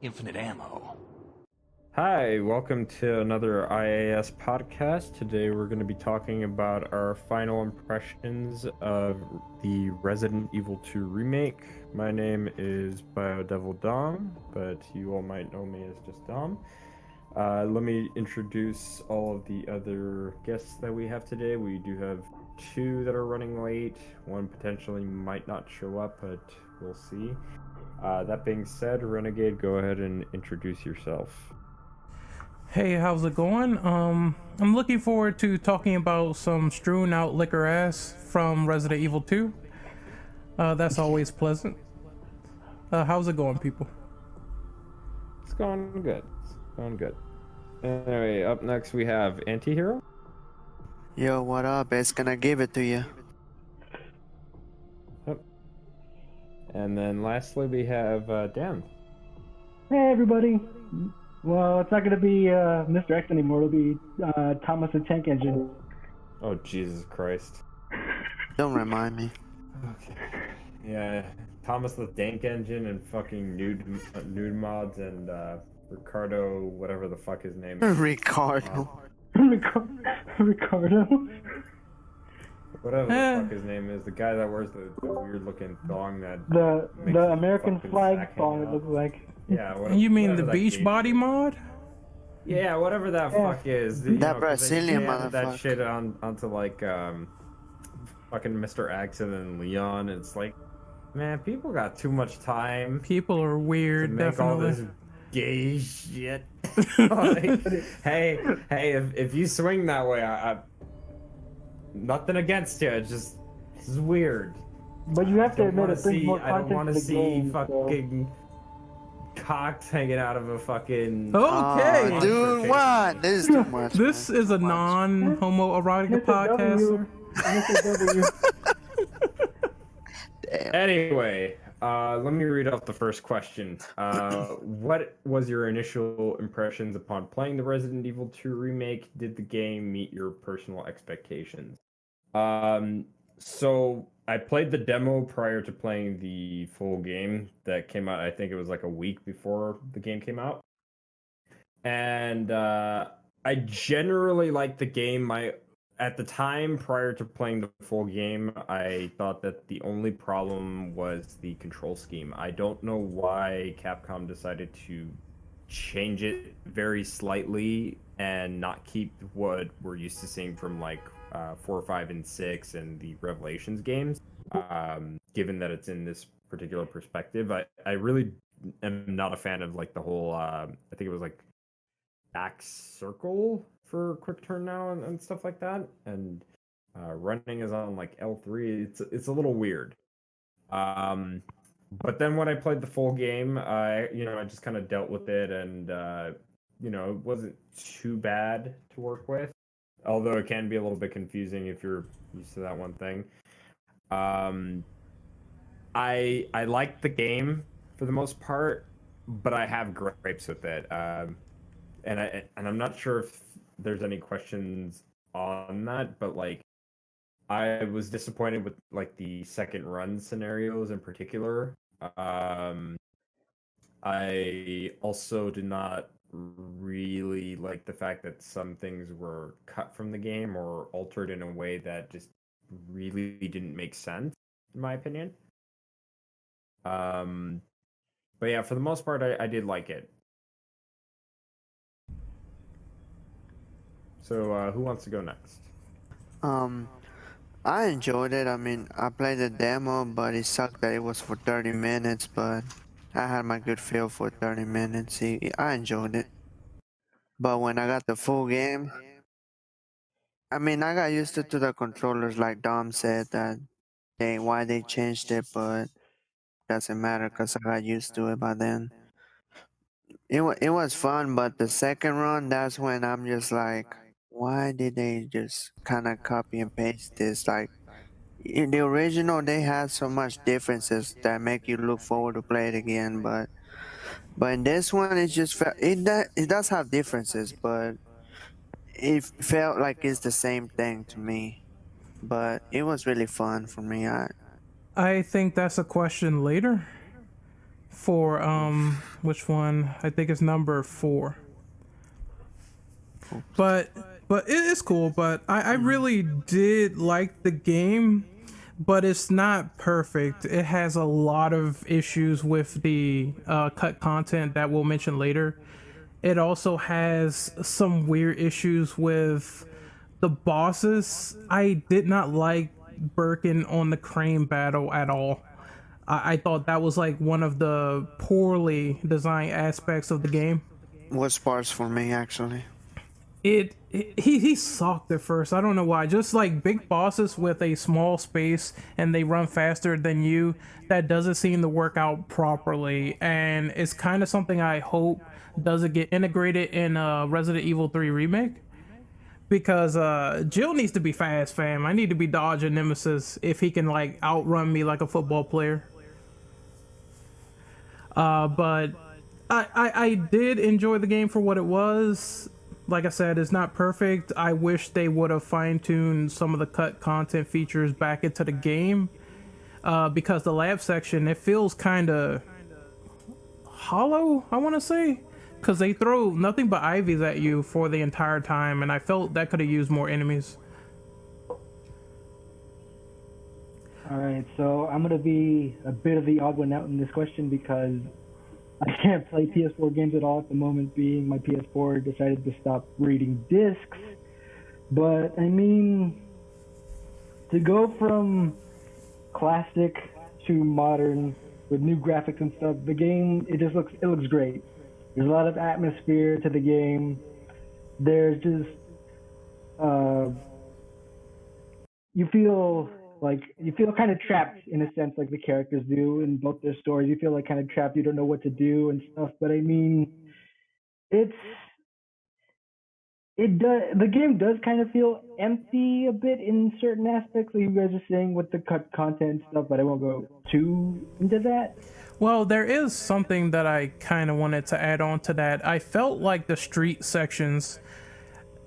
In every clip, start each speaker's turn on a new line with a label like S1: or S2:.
S1: Infinite ammo.
S2: Hi, welcome to another IAS Podcast. Today we're going to be talking about our final impressions of the Resident Evil 2 Remake. My name is BioDevil Dom, but you all might know me as just Dom. Let me introduce all of the other guests that we have today. We do have two that are running late. One potentially might not show up, but we'll see. That being said, Renegade, go ahead and introduce yourself.
S3: Hey, how's it going? I'm looking forward to talking about some strewn out liquor ass from Resident Evil 2. That's always pleasant. How's it going, people?
S2: It's going good. Anyway, up next we have Antihero.
S4: Yo, what up? It's gonna give it to you.
S2: Yep. And then lastly we have Dan.
S5: Hey everybody. Well, it's not going to be Mr. X anymore. It'll be Thomas the Tank Engine.
S2: Oh, Jesus Christ.
S4: Don't remind me.
S2: Okay. Yeah, Thomas the Tank Engine and fucking nude mods and Ricardo, whatever the fuck his name is.
S4: Ricardo.
S5: Ricardo?
S2: Whatever the fuck his name is. The guy that wears the weird looking thong that...
S5: The American flag thong, it looks like.
S2: Yeah,
S3: You mean the beach body mod?
S2: Yeah, whatever that fuck is.
S4: That Brazilian motherfucker.
S2: That shit onto like fucking Mr. X and then Leon. It's like, man, people got too much time.
S3: People are weird,
S2: to make
S3: definitely.
S2: all this gay shit. Like, hey, if you swing that way, I nothing against you. It's just this is weird.
S5: But you have to admit it brings more
S2: I don't
S5: content
S2: want
S5: to
S2: to
S5: the
S2: see
S5: game.
S2: fucking cocks hanging out of a fucking.
S3: Okay.
S4: Dude, what? This is too much.
S3: This is a non-homoerotic podcast.
S4: Damn.
S2: Anyway, let me read off the first question. What was your initial impressions upon playing the Resident Evil 2 remake? Did the game meet your personal expectations? So I played the demo prior to playing the full game that came out. I think it was like a week before the game came out. And I generally liked the game. At the time, prior to playing the full game, I thought that the only problem was the control scheme. I don't know why Capcom decided to change it very slightly and not keep what we're used to seeing from like 4, 5, and 6 and the Revelations games. Given that it's in this particular perspective, I really am not a fan of like the whole. I think it was like back circle for quick turn now and stuff like that, and running is on like L3. It's a little weird. But then when I played the full game, I just kind of dealt with it, and it wasn't too bad to work with, although it can be a little bit confusing if you're used to that one thing. I like the game for the most part, but I have gripes with it. And I'm not sure if there's any questions on that, but like I was disappointed with like the second run scenarios in particular. I also did not really like the fact that some things were cut from the game or altered in a way that just really didn't make sense, in my opinion. But yeah, for the most part, I did like it. So, who wants to go next?
S4: I enjoyed it. I mean, I played the demo, but it sucked that it was for 30 minutes, but I had my good feel for 30 minutes. I enjoyed it. But when I got the full game, I mean, I got used to the controllers, like Dom said, that why they changed it, but doesn't matter because I got used to it by then. It was fun, but the second run, that's when I'm just like, why did they just kind of copy and paste this? Like, in the original, they had so much differences that make you look forward to play it again, but in this one, it just felt it does have differences, but it felt like it's the same thing to me. But it was really fun for me.
S3: I think that's a question later. for which one? I think it's number 4. But it's cool. But I really did like the game, but it's not perfect. It has a lot of issues with the cut content that we'll mention later. It also has some weird issues with the bosses. I did not like Birkin on the crane battle at all. I thought that was like one of the poorly designed aspects of the game.
S4: Was parts for me actually.
S3: He sucked at first. I don't know why. Just like big bosses with a small space and they run faster than you, that doesn't seem to work out properly. And it's kind of something I hope doesn't get integrated in Resident Evil 3 Remake. Because Jill needs to be fast, fam. I need to be dodging Nemesis if he can like outrun me like a football player. But I did enjoy the game for what it was. Like I said, it's not perfect. I wish they would have fine-tuned some of the cut content features back into the game. Because the lab section, it feels kind of hollow, I want to say. Because they throw nothing but IVs at you for the entire time, and I felt that could have used more enemies.
S5: Alright, so I'm going to be a bit of the odd one out in this question because I can't play PS4 games at all at the moment, being my PS4 decided to stop reading discs. But, I mean, to go from classic to modern with new graphics and stuff, the game, it looks great. There's a lot of atmosphere to the game. There's just, you feel kind of trapped in a sense, like the characters do in both their stories. You feel like kind of trapped. You don't know what to do and stuff. But I mean, the game does kind of feel empty a bit in certain aspects, like you guys are saying with the cut content and stuff. But I won't go too into that.
S3: Well, there is something that I kind of wanted to add on to that. I felt like the street sections,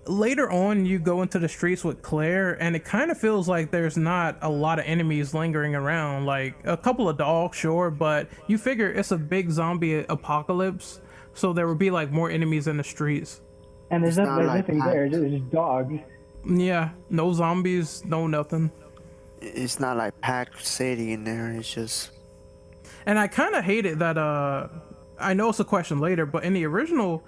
S3: later on you go into the streets with Claire and it kind of feels like there's not a lot of enemies lingering around. Like a couple of dogs, sure, but you figure it's a big zombie apocalypse, so there would be like more enemies in the streets.
S5: And there's nothing there, there's just dogs.
S3: Yeah, no zombies, no nothing.
S4: It's not like packed city in there, it's just...
S3: And I kind of hate it that, I know it's a question later, but in the original,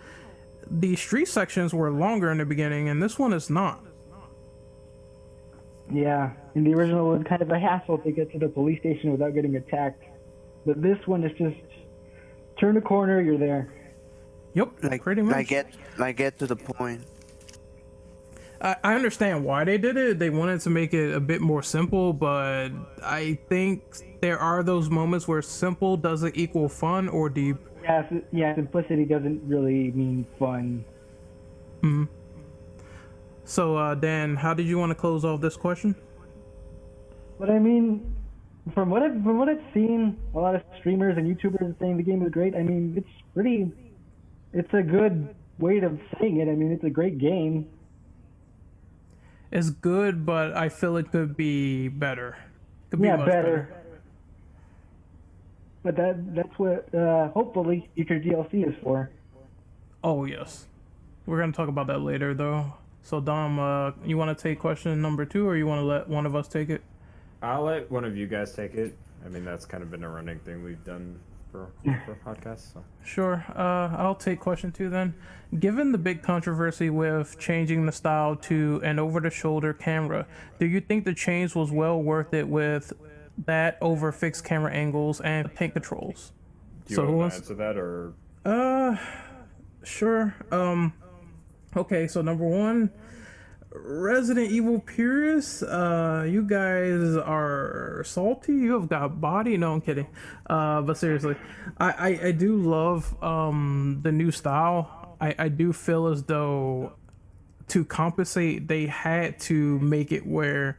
S3: the street sections were longer in the beginning, and this one is not.
S5: Yeah, in the original it was kind of a hassle to get to the police station without getting attacked. But this one is just, turn a corner, you're there.
S3: Yep, pretty much.
S4: Get to the point.
S3: I understand why they did it. They wanted to make it a bit more simple, but I think there are those moments where simple doesn't equal fun or deep.
S5: Yeah, simplicity doesn't really mean fun.
S3: Mm-hmm. So, Dan, how did you want to close off this question?
S5: But I mean, from what I've seen, a lot of streamers and YouTubers saying the game is great. I mean, it's a good way of saying it. I mean, it's a great game.
S3: It's good, but I feel it could be better. Could be
S5: yeah,
S3: much
S5: better. But that's what hopefully future DLC is for.
S3: Oh yes, we're gonna talk about that later though. So Dom, you want to take question number 2, or you want to let one of us take it?
S2: I'll let one of you guys take it. I mean, that's kind of been a running thing we've done for podcasts. So.
S3: Sure. I'll take question 2 then. Given the big controversy with changing the style to an over-the-shoulder camera, do you think the change was well worth it with that over fixed camera angles and paint controls?
S2: Do you want to answer that, or?
S3: Sure. Okay, so number 1, Resident Evil purists, you guys are salty. You have got body. No, I'm kidding. But seriously, I do love the new style. I do feel as though to compensate, they had to make it where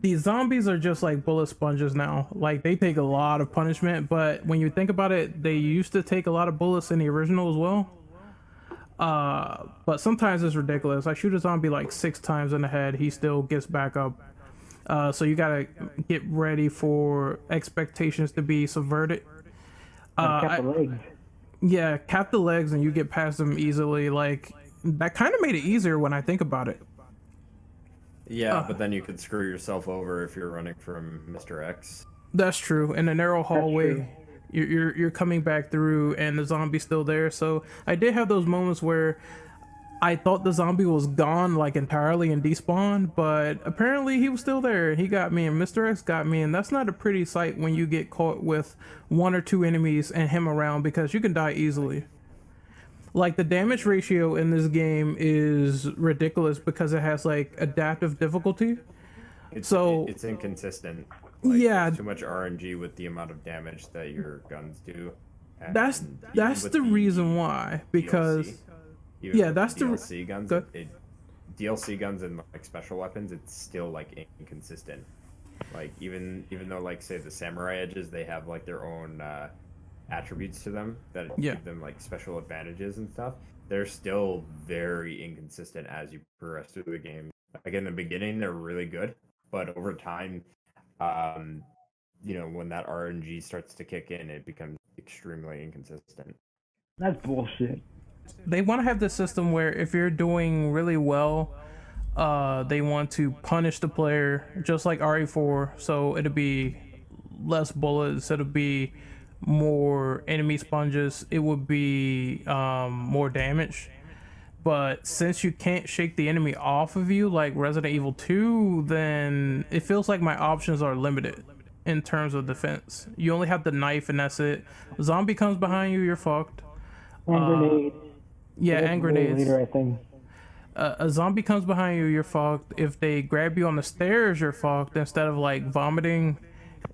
S3: these zombies are just like bullet sponges now. Like, they take a lot of punishment, but when you think about it, they used to take a lot of bullets in the original as well. But sometimes it's ridiculous. I shoot a zombie like 6 times in the head, he still gets back up. So you gotta get ready for expectations to be subverted.
S5: Cap the legs.
S3: Yeah, cap the legs and you get past them easily. Like, that kind of made it easier when I think about it.
S2: Yeah, but then you could screw yourself over if you're running from Mr. X.
S3: That's true. In a narrow
S5: true.
S3: hallway, you're coming back through, and the zombie's still there. So I did have those moments where I thought the zombie was gone, like entirely, and despawned, but apparently he was still there. He got me, and Mr. X got me, and that's not a pretty sight when you get caught with 1 or 2 enemies and him around, because you can die easily. Like, the damage ratio in this game is ridiculous because it has like adaptive difficulty.
S2: It's inconsistent. Like,
S3: Yeah.
S2: there's too much RNG with the amount of damage that your guns do. And
S3: That's
S2: even with
S3: the reason why, because
S2: DLC, even
S3: yeah,
S2: with
S3: that's the
S2: DLC guns.
S3: Good.
S2: DLC guns and like special weapons, it's still like inconsistent. Like even though like say the samurai edges, they have like their own attributes to them that give them like special advantages and stuff. They're still very inconsistent as you progress through the game. Like in the beginning, they're really good, but over time, when that RNG starts to kick in, it becomes extremely inconsistent.
S5: That's bullshit.
S3: they want to have this system where if you're doing really well, they want to punish the player just like RE4. So it'll be less bullets, it'll be more enemy sponges, it would be more damage. But since you can't shake the enemy off of you like Resident Evil 2, then it feels like my options are limited in terms of defense. You only have the knife and that's it. Zombie comes behind you, you're fucked.
S5: And grenade.
S3: Yeah, and grenades.
S5: Later, I think.
S3: A zombie comes behind you, you're fucked. If they grab you on the stairs, you're fucked. Instead of like vomiting,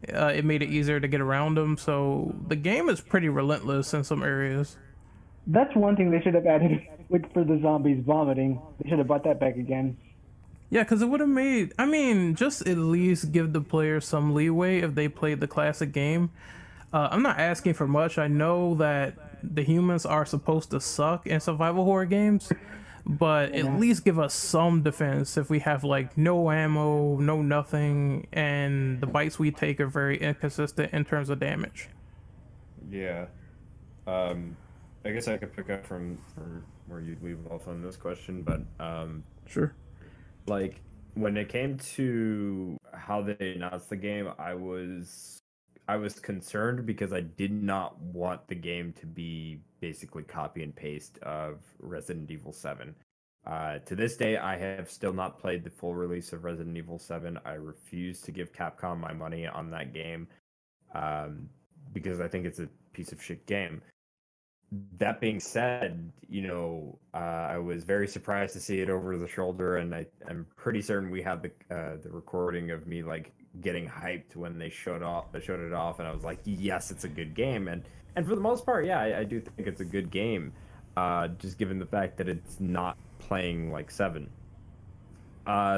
S3: it made it easier to get around them. So the game is pretty relentless in some areas.
S5: That's one thing they should have added for the zombies vomiting. They should have brought that back again.
S3: Yeah, because it would have made, I mean, just at least give the player some leeway if they played the classic game. I'm not asking for much. I know that the humans are supposed to suck in survival horror games, but at least give us some defense if we have like no ammo, no nothing, and the bites we take are very inconsistent in terms of damage.
S2: Yeah. I guess I could pick up from where you'd leave off on this question, but
S3: Sure.
S2: like when it came to how they announced the game, I was concerned because I did not want the game to be basically copy and paste of Resident Evil 7. To this day, I have still not played the full release of Resident Evil 7. I refuse to give Capcom my money on that game because I think it's a piece of shit game. That being said, I was very surprised to see it over the shoulder, and I'm pretty certain we have the recording of me like getting hyped when they showed it off, and I was like, yes, it's a good game, and for the most part, yeah, I do think it's a good game, just given the fact that it's not playing like 7.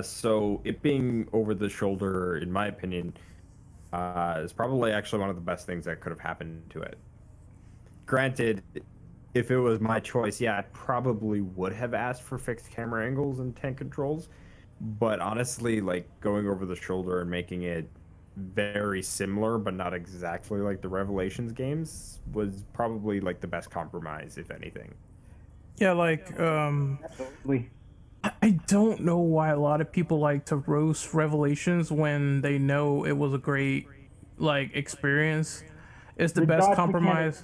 S2: So it being over the shoulder, in my opinion, is probably actually one of the best things that could have happened to it. Granted, if it was my choice, yeah, I probably would have asked for fixed camera angles and tank controls. But honestly, like going over the shoulder and making it very similar, but not exactly like the Revelations games, was probably like the best compromise, if anything.
S3: Yeah, like,
S5: Absolutely.
S3: I don't know why a lot of people like to roast Revelations when they know it was a great, like, experience. It's the best
S5: dodge
S3: compromise.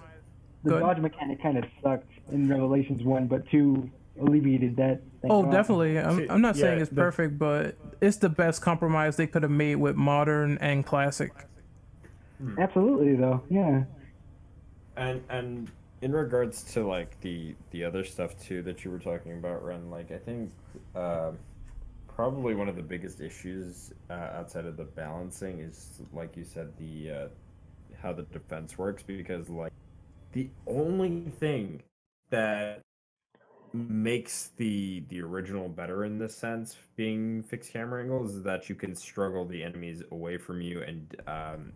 S5: The dodge mechanic kind of sucked in Revelations 1, but 2 alleviated that. Thank
S3: Oh,
S5: God.
S3: definitely. I'm not saying
S2: yeah,
S3: it's perfect, but it's the best compromise they could have made with modern and classic.
S5: Absolutely, though. Yeah.
S2: And in regards to like the other stuff too that you were talking about, Ren, like I think probably one of the biggest issues outside of the balancing is, like you said, the how the defense works, because like the only thing that makes the original better in this sense, being fixed camera angles, is that you can struggle the enemies away from you, and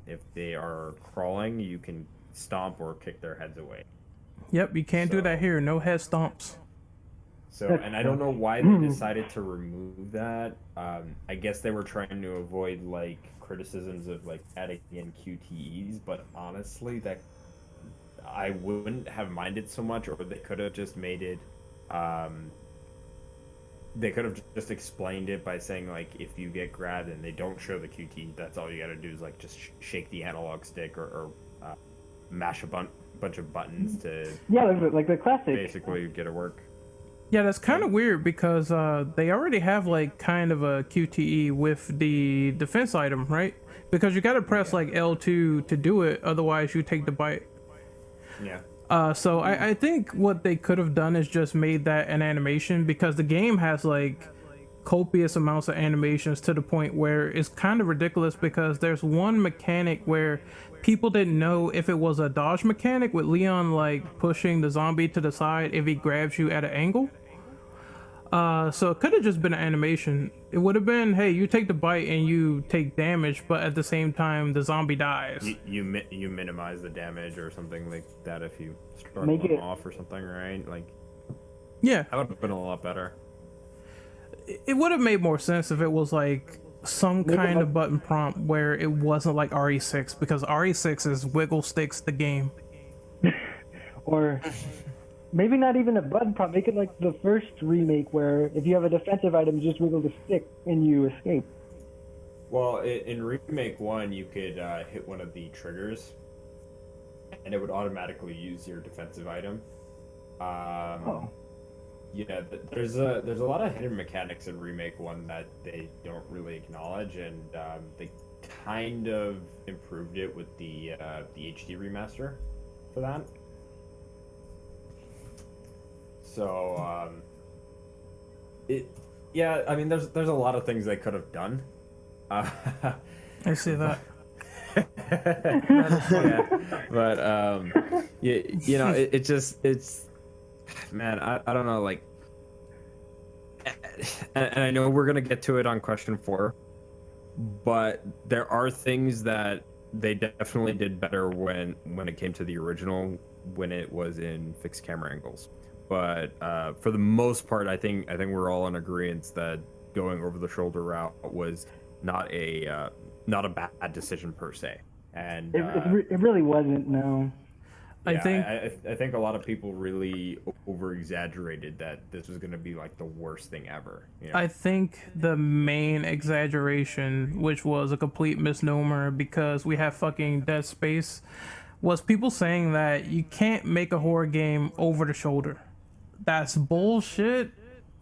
S2: if they are crawling, you can stomp or kick their heads away.
S3: Yep, you can't do that here. No head stomps.
S2: So, and I don't know why they decided to remove that. I guess they were trying to avoid like criticisms of like adding in QTEs, but honestly, that I wouldn't have minded so much, or they could have just made it. They could have just explained it by saying like, if you get grabbed and they don't show the QT, that's all you got to do is like just shake the analog stick or mash a bunch of buttons to
S5: like the classic.
S2: basically get it work.
S3: Yeah, that's kind of weird because they already have like kind of a QTE with the defense item, right? Because you gotta press like L2 to do it, otherwise you take the bite.
S2: Yeah.
S3: So I think what they could have done is just made that an animation, because the game has like copious amounts of animations to the point where it's kind of ridiculous, because there's one mechanic where people didn't know if it was a dodge mechanic with Leon like pushing the zombie to the side if he grabs you at an angle. So it could have just been an animation. It would have been, hey, you take the bite and you take damage, but at the same time the zombie dies.
S2: You minimize the damage or something like that if you start
S5: Make
S2: them
S5: it-
S2: off or something, right? Like
S3: Yeah,
S2: that would have been a lot better.
S3: it would have made more sense if it was like some
S5: Maybe
S3: kind
S5: like-
S3: of button prompt where it wasn't like RE6, because RE6 is wiggle sticks the game.
S5: Or maybe not even a button prompt. Make it like the first remake where if you have a defensive item, you just wiggle the stick and you escape.
S2: Well, in Remake 1, you could hit one of the triggers, and it would automatically use your defensive item.
S5: Oh.
S2: Yeah, there's a lot of hidden mechanics in Remake 1 that they don't really acknowledge, and they kind of improved it with the HD remaster for that. So, yeah, I mean, there's a lot of things they could have done.
S3: I see that.
S2: Yeah, but you know, it's man, I don't know, like, and I know we're gonna get to it on question 4, but there are things that they definitely did better when it came to the original, when it was in fixed camera angles. But for the most part, I think we're all in agreement that going over the shoulder route was not a bad decision per se. And
S5: It really wasn't, no.
S3: I think
S2: I think a lot of people really over exaggerated that this was going to be like the worst thing ever. You know?
S3: I think the main exaggeration, which was a complete misnomer because we have fucking Dead Space, was people saying that you can't make a horror game over the shoulder. That's bullshit.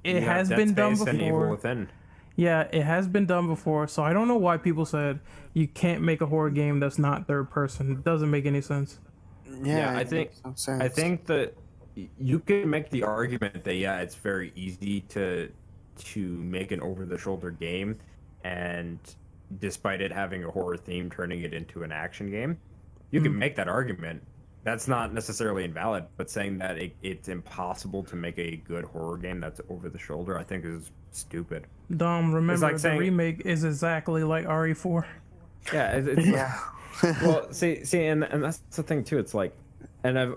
S3: It has been done
S2: Space and Evil
S3: before.
S2: Within.
S3: Yeah, it has been done before. So I don't know why people said you can't make a horror game that's not third person. It doesn't make any sense.
S4: Yeah,
S2: I
S4: it
S2: think
S4: makes no sense.
S2: I think that you can make the argument that it's very easy to make an over the shoulder game, and despite it having a horror theme, turning it into an action game. You can make that argument. That's not necessarily invalid, but saying that it's impossible to make a good horror game that's over the shoulder, I think is stupid.
S3: Dom, remember
S2: like saying-
S3: the remake is exactly like RE4.
S2: Yeah, it's
S4: Yeah.
S2: well, see, and that's the thing too. It's like, and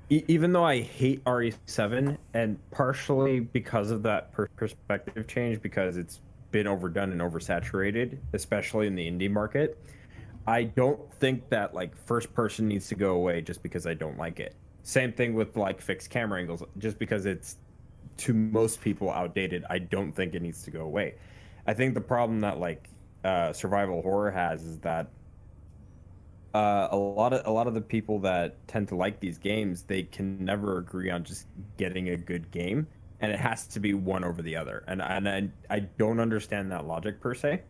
S2: even though I hate RE7, and partially because of that perspective change, because it's been overdone and oversaturated, especially in the indie market, I don't think that like first person needs to go away just because I don't like it. Same thing with like fixed camera angles. Just because it's to most people outdated, I don't think it needs to go away. I think the problem that like survival horror has is that a lot of the people that tend to like these games, they can never agree on just getting a good game, and it has to be one over the other. And I don't understand that logic per se.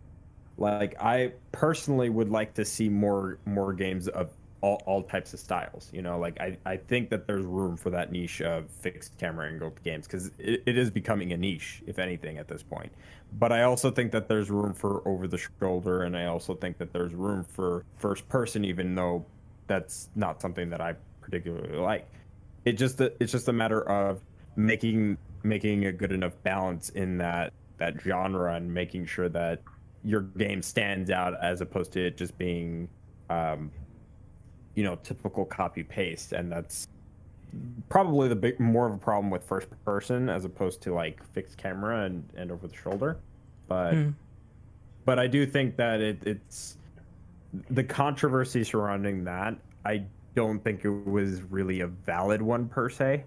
S2: Like, I personally would like to see more games of all types of styles. You know, like I think that there's room for that niche of fixed camera angled games, because it is becoming a niche, if anything, at this point. But I also think that there's room for over the shoulder, and I also think that there's room for first person, even though that's not something that I particularly like. It's just a matter of making a good enough balance in that genre, and making sure that your game stands out, as opposed to it just being typical copy paste. And that's probably more of a problem with first person as opposed to like fixed camera and over the shoulder. But I do think that it's the controversy surrounding that. I don't think it was really a valid one per se.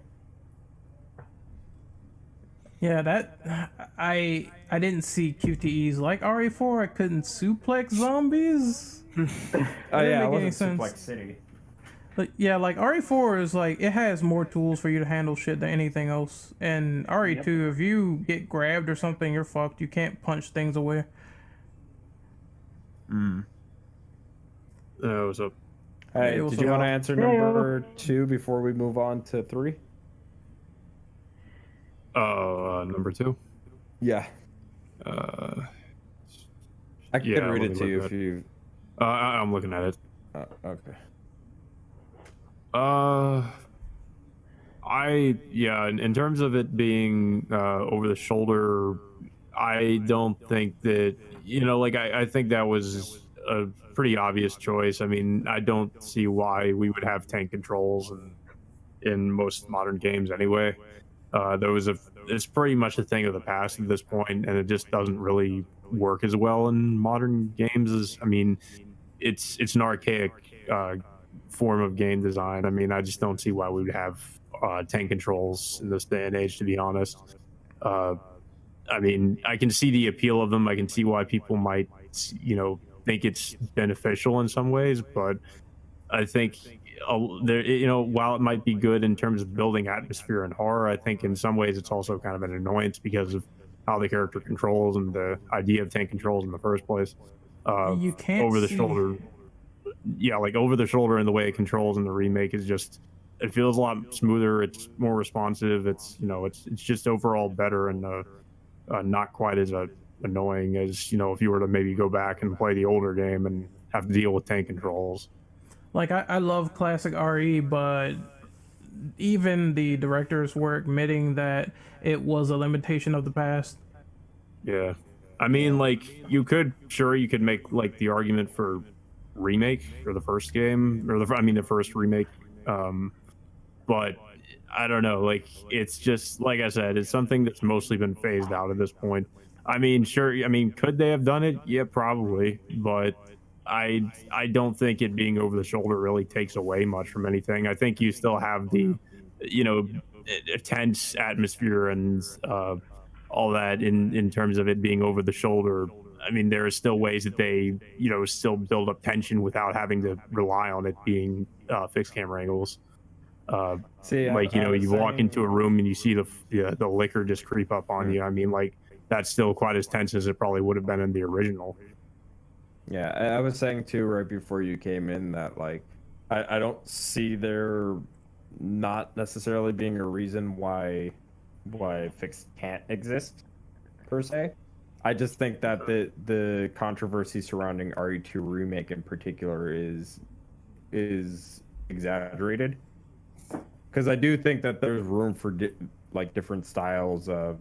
S3: Yeah, that I didn't see QTEs like RE4. I couldn't suplex zombies.
S2: Oh
S3: didn't
S2: yeah, it
S3: make any
S2: wasn't
S3: sense.
S2: Suplex City.
S3: Like, yeah, like RE4 is like it has more tools for you to handle shit than anything else. And RE2, if you get grabbed or something, you're fucked. You can't punch things away.
S6: What's up?
S2: Hey,
S3: what's
S2: did you
S3: up?
S2: want to answer
S5: Hey,
S2: number 2 before we move on to 3?
S6: Number 2.
S2: Yeah,
S6: Uh,
S2: I can
S6: Yeah,
S2: read
S6: let
S2: it
S6: me
S2: to you
S6: look
S2: if
S6: at
S2: you.
S6: I'm looking at it.
S2: Okay.
S6: In terms of it being over the shoulder, I don't think that, I think that was a pretty obvious choice. I mean, I don't see why we would have tank controls in most modern games anyway. It's pretty much a thing of the past at this point, and it just doesn't really work as well in modern games. I mean, it's an archaic form of game design. I mean, I just don't see why we would have tank controls in this day and age, to be honest. I mean, I can see the appeal of them. I can see why people might, think it's beneficial in some ways, but I think while it might be good in terms of building atmosphere and horror, I think in some ways it's also kind of an annoyance because of how the character controls and the idea of tank controls in the first place.
S3: You can't
S6: Over the
S3: see-
S6: shoulder, like over the shoulder and the way it controls in the remake is just, it feels a lot smoother. It's more responsive. It's it's just overall better and not quite as annoying as if you were to maybe go back and play the older game and have to deal with tank controls.
S3: Like I love classic RE, but even the directors were admitting that it was a limitation of the past.
S6: Yeah, I mean, like you could make like the argument for Remake or the first game or the first remake, but I don't know. Like it's just like I said, it's something that's mostly been phased out at this point. I mean, sure. I mean, could they have done it? Yeah, probably, but I don't think it being over the shoulder really takes away much from anything. I think you still have the, tense atmosphere and all that in terms of it being over the shoulder. I mean, there are still ways that they, still build up tension without having to rely on it being fixed camera angles.
S2: See,
S6: Like, you walk into a room and you see the liquor just creep up on you. I mean, like, that's still quite as tense as it probably would have been in the original.
S2: Yeah, I was saying too right before you came in that like I don't see there not necessarily being a reason why fixed can't exist per se. I just think that the controversy surrounding RE2 Remake in particular is exaggerated, because I do think that there's room for different styles of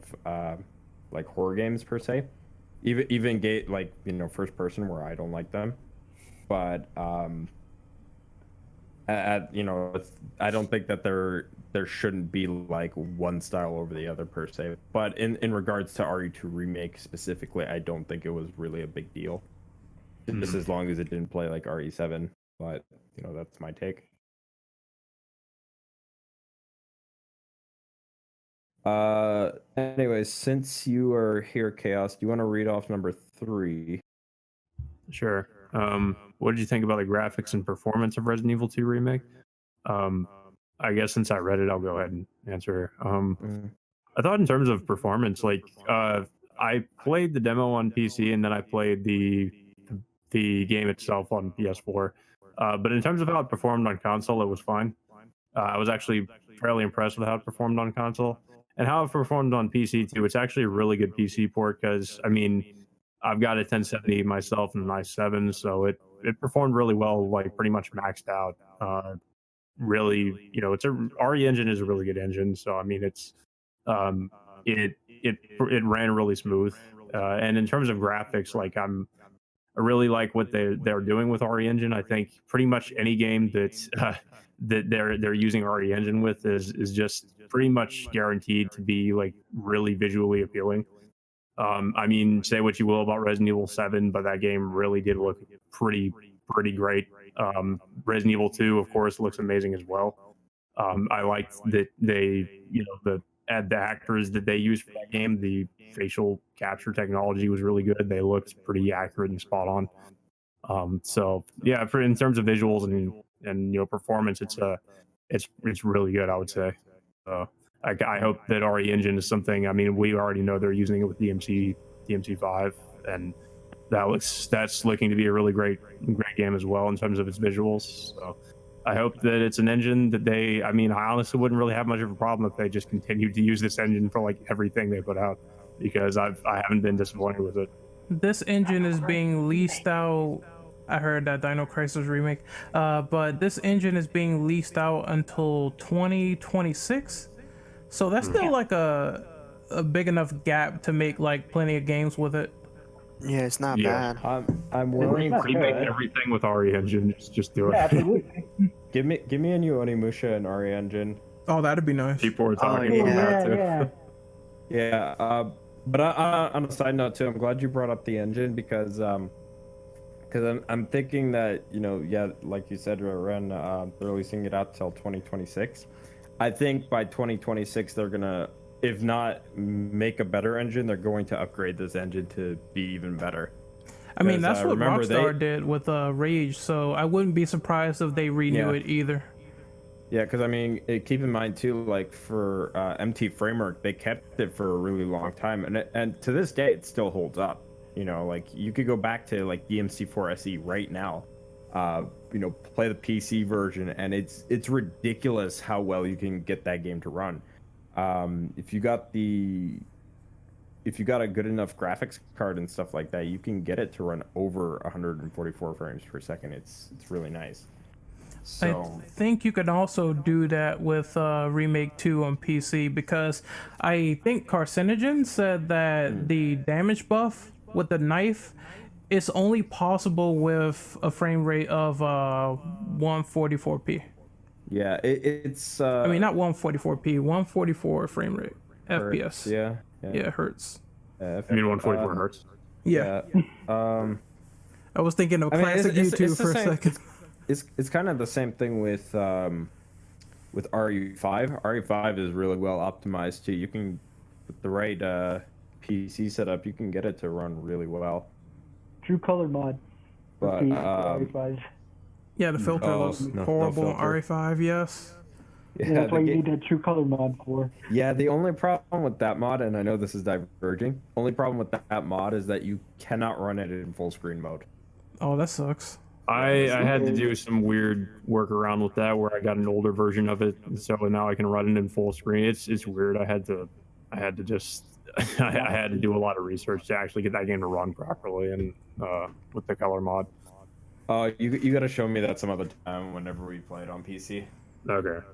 S2: like horror games per se. Even like first person, where I don't like them, but I don't think that there shouldn't be like one style over the other per se. But in regards to RE2 Remake specifically, I don't think it was really a big deal, just as long as it didn't play like RE7. But that's my take. Anyways, since you are here, Chaos, do you want to read off number 3?
S6: Sure. What did you think about the graphics and performance of Resident Evil 2 Remake? I guess since I read it, I'll go ahead and answer. I thought in terms of performance, like I played the demo on PC and then I played the game itself on PS4. But in terms of how it performed on console, it was fine. I was actually fairly impressed with how it performed on console. And how it performed on PC too. It's actually a really good PC port because, I mean, I've got a 1070 myself and an i7, so it performed really well, like pretty much maxed out. Really, RE engine is a really good engine, so I mean, it's it ran really smooth. And in terms of graphics, like I really like what they're doing with RE engine. I think pretty much any game that's that they're using RE engine with is just pretty much guaranteed to be like really visually appealing. I mean, say what you will about Resident Evil 7, but that game really did look pretty pretty great. Resident Evil 2, of course, looks amazing as well. I liked that they, add the actors that they used for that game. The facial capture technology was really good. They looked pretty accurate and spot on. So yeah, in terms of visuals and performance, it's really good, I would say. I hope that RE Engine is something. I mean, we already know they're using it with DMC5, and that's looking to be a really great game as well in terms of its visuals. So I hope that it's an engine that I honestly wouldn't really have much of a problem if they just continued to use this engine for like everything they put out, because I haven't been disappointed with it.
S3: This engine is being leased out. I heard that Dino Crisis Remake, but this engine is being leased out until 2026. So that's still like a big enough gap to make like plenty of games with it.
S4: Yeah, it's not bad.
S2: I'm willing to
S6: Remake everything with RE Engine. Just do it.
S5: Yeah, absolutely.
S2: give me a new Onimusha and RE Engine.
S3: Oh, that'd be nice.
S6: People are talking about that too.
S2: Yeah. But on a side note too, I'm glad you brought up the engine because I'm thinking that like you said, Ren, they're releasing it out till 2026. I think by 2026 they're gonna, if not make a better engine, they're going to upgrade this engine to be even better.
S3: I mean, that's what Rockstar did with Rage, so I wouldn't be surprised if they renew it either.
S2: Yeah, because I mean, keep in mind too, like for MT Framework, they kept it for a really long time, and to this day, it still holds up. Like you could go back to like DMC4 SE right now, play the PC version, and it's ridiculous how well you can get that game to run. If you got a good enough graphics card and stuff like that, you can get it to run over 144 frames per second. It's really nice. So
S3: I think you could also do that with Remake 2 on PC, because I think Carcinogen said that the damage buff with the knife is only possible with a frame rate of 144p.
S2: Yeah, it's.
S3: I mean, not 144p, 144 frame rate
S2: hertz,
S3: FPS. Yeah, hertz.
S6: I mean, 144 hertz.
S3: Yeah. I was thinking of classic YouTube for a second.
S2: It's kind of the same thing with RE5. RE5 is really well optimized too. You can, with the right PC setup, you can get it to run really well.
S5: True color mod.
S2: But
S5: RE5.
S3: Yeah, the filter looks horrible on RE5. Yes.
S5: Yeah, that's what you need that true color mod for.
S2: Yeah, the only problem with that mod, and I know this is diverging, only problem with that mod is that you cannot run it in full screen mode.
S3: Oh, that sucks.
S6: I had to do some weird workaround with that where I got an older version of it, so now I can run it in full screen. It's weird. I had to do a lot of research to actually get that game to run properly, and with the color mod.
S2: You got to show me that some other time whenever we play it on PC.
S6: Okay.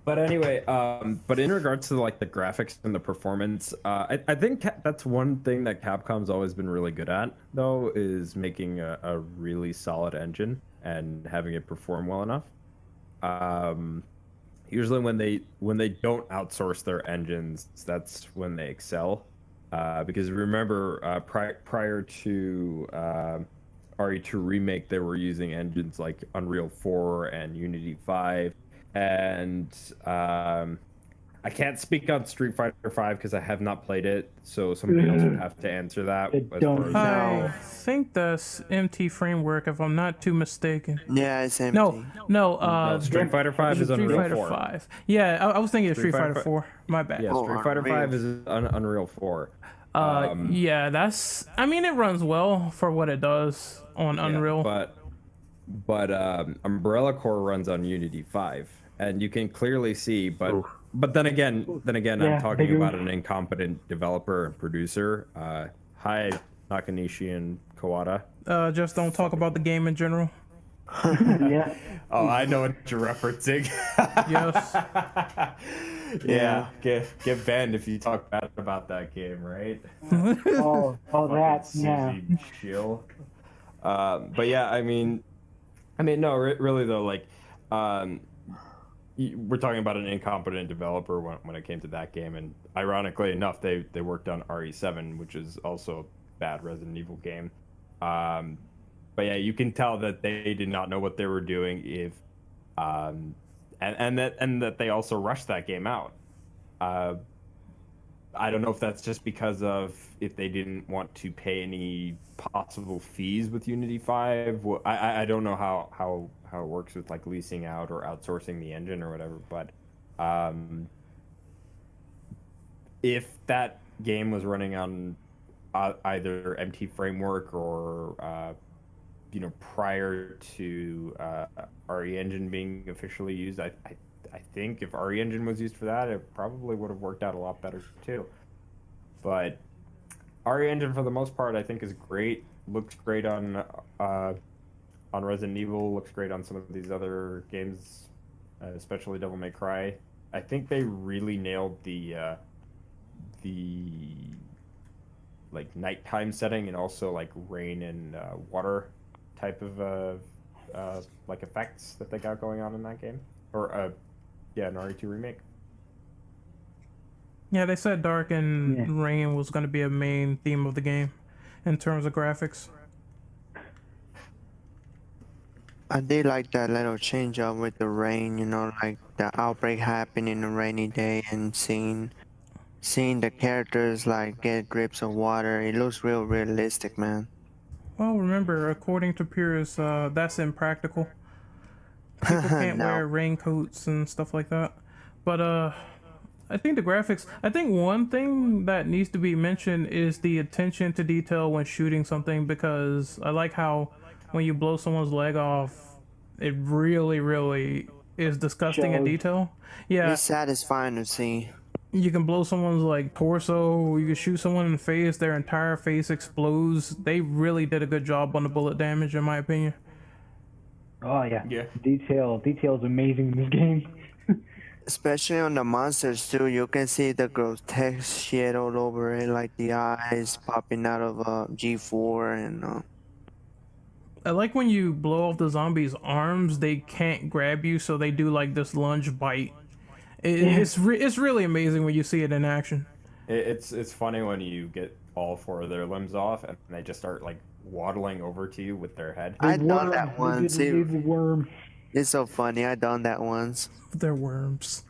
S2: But anyway, but in regards to like the graphics and the performance, I think that's one thing that Capcom's always been really good at, though, is making a really solid engine and having it perform well enough. Usually when they don't outsource their engines, that's when they excel. Because remember, prior to RE2 Remake, they were using engines like Unreal 4 and Unity 5. And I can't speak on Street Fighter 5 because I have not played it, so somebody else would have to answer that.
S3: I think that's MT Framework, if I'm not too mistaken.
S4: Yeah, it's MT.
S3: No.
S2: Street Fighter 5 is Unreal 4.
S3: Street Fighter 5. Yeah, I was thinking of Street Fighter 4. My bad.
S2: Yeah, Street Fighter 5 is Unreal 4.
S3: Yeah, that's. I mean, it runs well for what it does on Unreal.
S2: But Umbrella Corps runs on Unity 5. And you can clearly see, but then again, I'm talking about an incompetent developer and producer. Hi, Nakanishi and Kawada.
S3: Just don't talk about the game in general.
S5: Yeah.
S2: Oh, I know what you're referencing.
S3: Yes.
S2: Yeah, get banned if you talk bad about that game, right?
S5: Oh, that, yeah.
S2: Chill. But yeah, I mean, no, really though, like, we're talking about an incompetent developer when it came to that game, and ironically enough, they worked on RE7, which is also a bad Resident Evil game. but yeah, you can tell that they did not know what they were doing if and that they also rushed that game out. I don't know if that's just because of if they didn't want to pay any possible fees with Unity 5. I don't know how it works with like leasing out or outsourcing the engine or whatever, but if that game was running on either MT Framework or prior to RE Engine being officially used, I think if RE Engine was used for that, it probably would have worked out a lot better too. But RE Engine, for the most part, I think is great. Looks great on Resident Evil. Looks great on some of these other games, especially Devil May Cry. I think they really nailed the like nighttime setting and also like rain and water type of like effects that they got going on in that game, or an RE2 remake.
S3: Yeah, they said dark and rain was going to be a main theme of the game in terms of graphics.
S4: I did like that little change up with the rain, like the outbreak happening on a rainy day and seeing the characters like get grips of water. It looks real realistic, man.
S3: Well, remember, according to peers, that's impractical. People can't
S4: No.
S3: wear raincoats and stuff like that. But I think the graphics. I think one thing that needs to be mentioned is the attention to detail when shooting something, because I like how when you blow someone's leg off, it really, really is disgusting in
S5: Shows.
S3: detail. Yeah,
S4: It's satisfying to see.
S3: you can blow someone's like torso. You can shoot someone in the face; their entire face explodes. They really did a good job on the bullet damage, in my opinion.
S5: Oh yeah.
S2: Yeah.
S5: Detail's amazing in this game.
S4: Especially on the monsters too, you can see the grotesque shit all over it, like the eyes popping out of G4 and
S3: I like when you blow off the zombies' arms, they can't grab you, so they do like this lunge bite. It's really amazing when you see it in action.
S2: It's funny when you get all four of their limbs off and they just start like waddling over to you with their head.
S4: I done that once.
S5: They did the worm.
S4: It's so funny. I done that once.
S3: They're worms.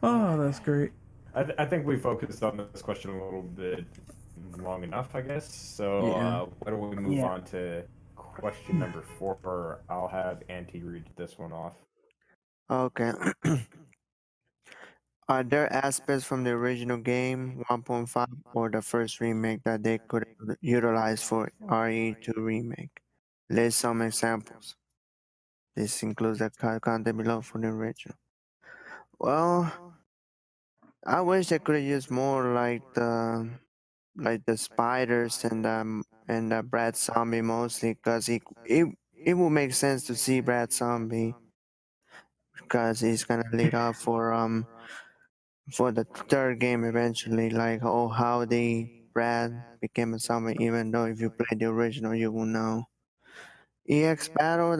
S3: Oh, that's great.
S2: I think we focused on this question a little bit long enough, I guess. So
S3: Yeah.
S2: why don't we move
S5: Yeah.
S2: on to question number 4? I'll have Auntie read this one off.
S4: Okay. Are there aspects from the original game 1.5 or the first remake that they could utilize for RE2 remake? List some examples. This includes the content below for the original. Well, I wish they could have used more like the spiders and the Brad Zombie mostly, because it would make sense to see Brad Zombie because he's gonna lead up for the third game eventually, like how the Brad became a zombie, even though if you play the original you will know. EX battle,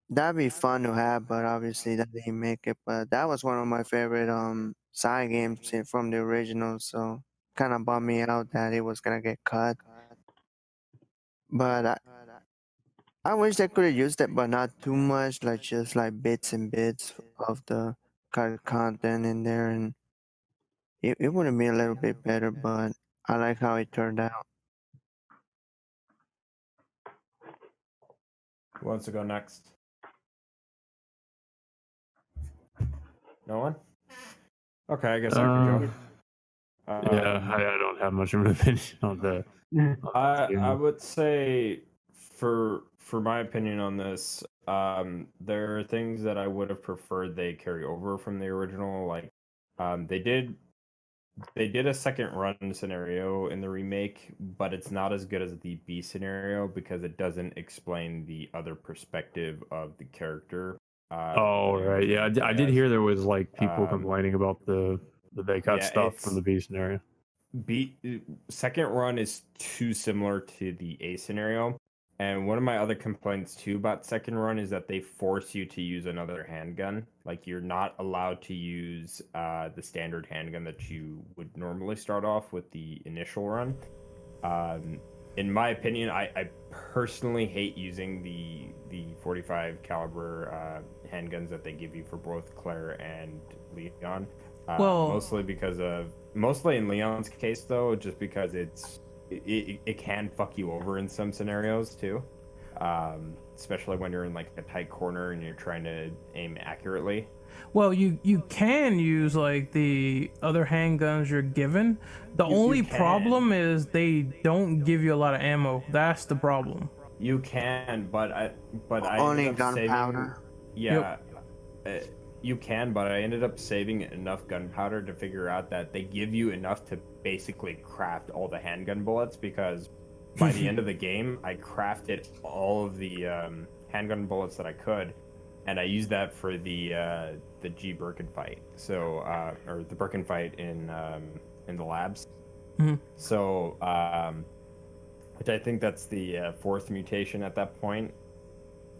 S4: that'd be fun to have, but obviously that didn't make it. But that was one of my favorite side games from the original, so kind of bummed me out that it was gonna get cut. But I wish they could have used it, but not too much, like just like bits and bits of the content in there, and it would have been a little bit better. But I like how it turned out.
S2: Who wants to go next? No one? Okay, I guess I can go.
S6: Yeah, I don't have much of an opinion on that.
S2: I would say for my opinion on this, there are things that I would have preferred they carry over from the original. Like, they did a second run scenario in the remake, but it's not as good as the B scenario because it doesn't explain the other perspective of the character.
S6: Oh right, yeah, I did hear there was like people complaining about that they cut stuff from the B scenario.
S2: Second run is too similar to the A scenario. And one of my other complaints too about second run is that they force you to use another handgun. Like, you're not allowed to use the standard handgun that you would normally start off with the initial run. in my opinion, I personally hate using the 45 caliber handguns that they give you for both Claire and Leon.
S3: Well-
S2: Mostly in Leon's case though, just because it can fuck you over in some scenarios too, especially when you're in like a tight corner and you're trying to aim accurately.
S3: Well, you can use like the other handguns you're given. The only
S2: can.
S3: problem is they don't give you a lot of ammo. That's the problem.
S2: You can, but I
S4: Only
S2: ended up saving-
S4: gunpowder.
S2: Yeah, you can, but I ended up saving enough gunpowder to figure out that they give you enough to basically craft all the handgun bullets, because by the end of the game, I crafted all of the handgun bullets that I could, and I used that for the G Birkin fight. So, or the Birkin fight in the labs.
S3: Mhm.
S2: So, which I think that's the fourth mutation at that point.